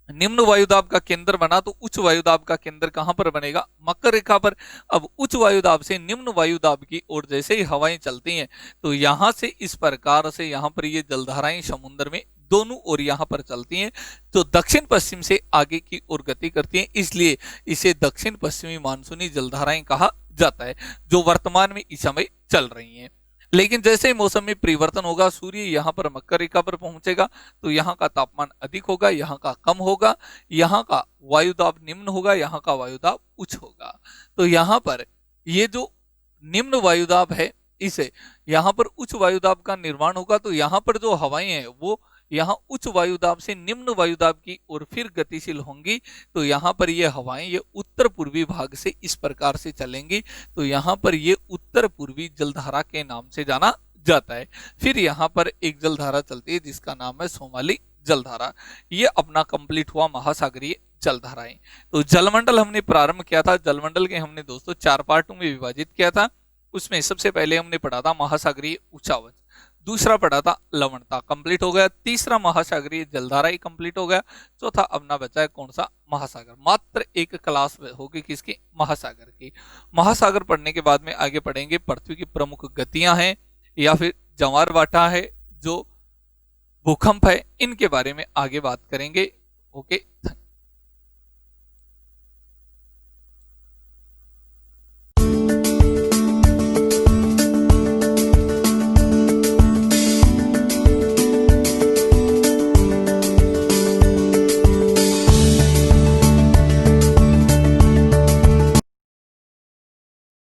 निम्न वायुदाब का केंद्र बना तो उच्च वायुदाब का केंद्र कहां पर बनेगा, मकर रेखा पर। अब उच्च वायुदाब से निम्न वायुदाब की ओर जैसे ही हवाएं चलती हैं तो यहां से इस प्रकार से यहां पर ये जलधाराएं समुद्र में दोनों ओर यहां पर चलती हैं, जो दक्षिण पश्चिम से आगे की ओर गति करती हैं, इसलिए इसे दक्षिण पश्चिमी मानसूनी जलधाराएं कहा जाता है, जो वर्तमान में इस समय चल रही हैं। लेकिन जैसे ही मौसम में परिवर्तन होगा, सूर्य यहाँ पर मकर रेखा पर पहुंचेगा तो यहाँ का तापमान अधिक होगा, यहाँ का कम होगा, यहाँ का वायुदाब निम्न होगा, यहाँ का वायुदाब उच्च होगा। तो यहाँ पर ये जो निम्न वायुदाब है, इसे यहाँ पर उच्च वायुदाब का निर्माण होगा, तो यहाँ पर जो हवाएं हैं वो यहाँ उच्च वायुदाब से निम्न वायुदाब की ओर फिर गतिशील होंगी। तो यहाँ पर ये हवाएं ये उत्तर पूर्वी भाग से इस प्रकार से चलेंगी, तो यहाँ पर ये उत्तर पूर्वी जलधारा के नाम से जाना जाता है। फिर यहाँ पर एक जलधारा चलती है जिसका नाम है सोमाली जलधारा। ये अपना कंप्लीट हुआ महासागरीय जलधाराएं। तो जलमंडल हमने प्रारंभ किया था, जलमंडल के हमने दोस्तों 4 पार्टों में विभाजित किया था। उसमें सबसे पहले हमने पढ़ा था महासागरीय उच्चावच, दूसरा पढ़ा था लवणता, कंप्लीट हो गया। तीसरा महासागरीय जलधारा ही कंप्लीट हो गया। चौथा अपना बचा है कौन सा, महासागर। मात्र एक क्लास होगी किसकी, महासागर की। महासागर पढ़ने के बाद में आगे पढ़ेंगे पृथ्वी की प्रमुख गतियां हैं, या फिर ज्वार भाटा है, जो भूकंप है, इनके बारे में आगे बात करेंगे। ओके।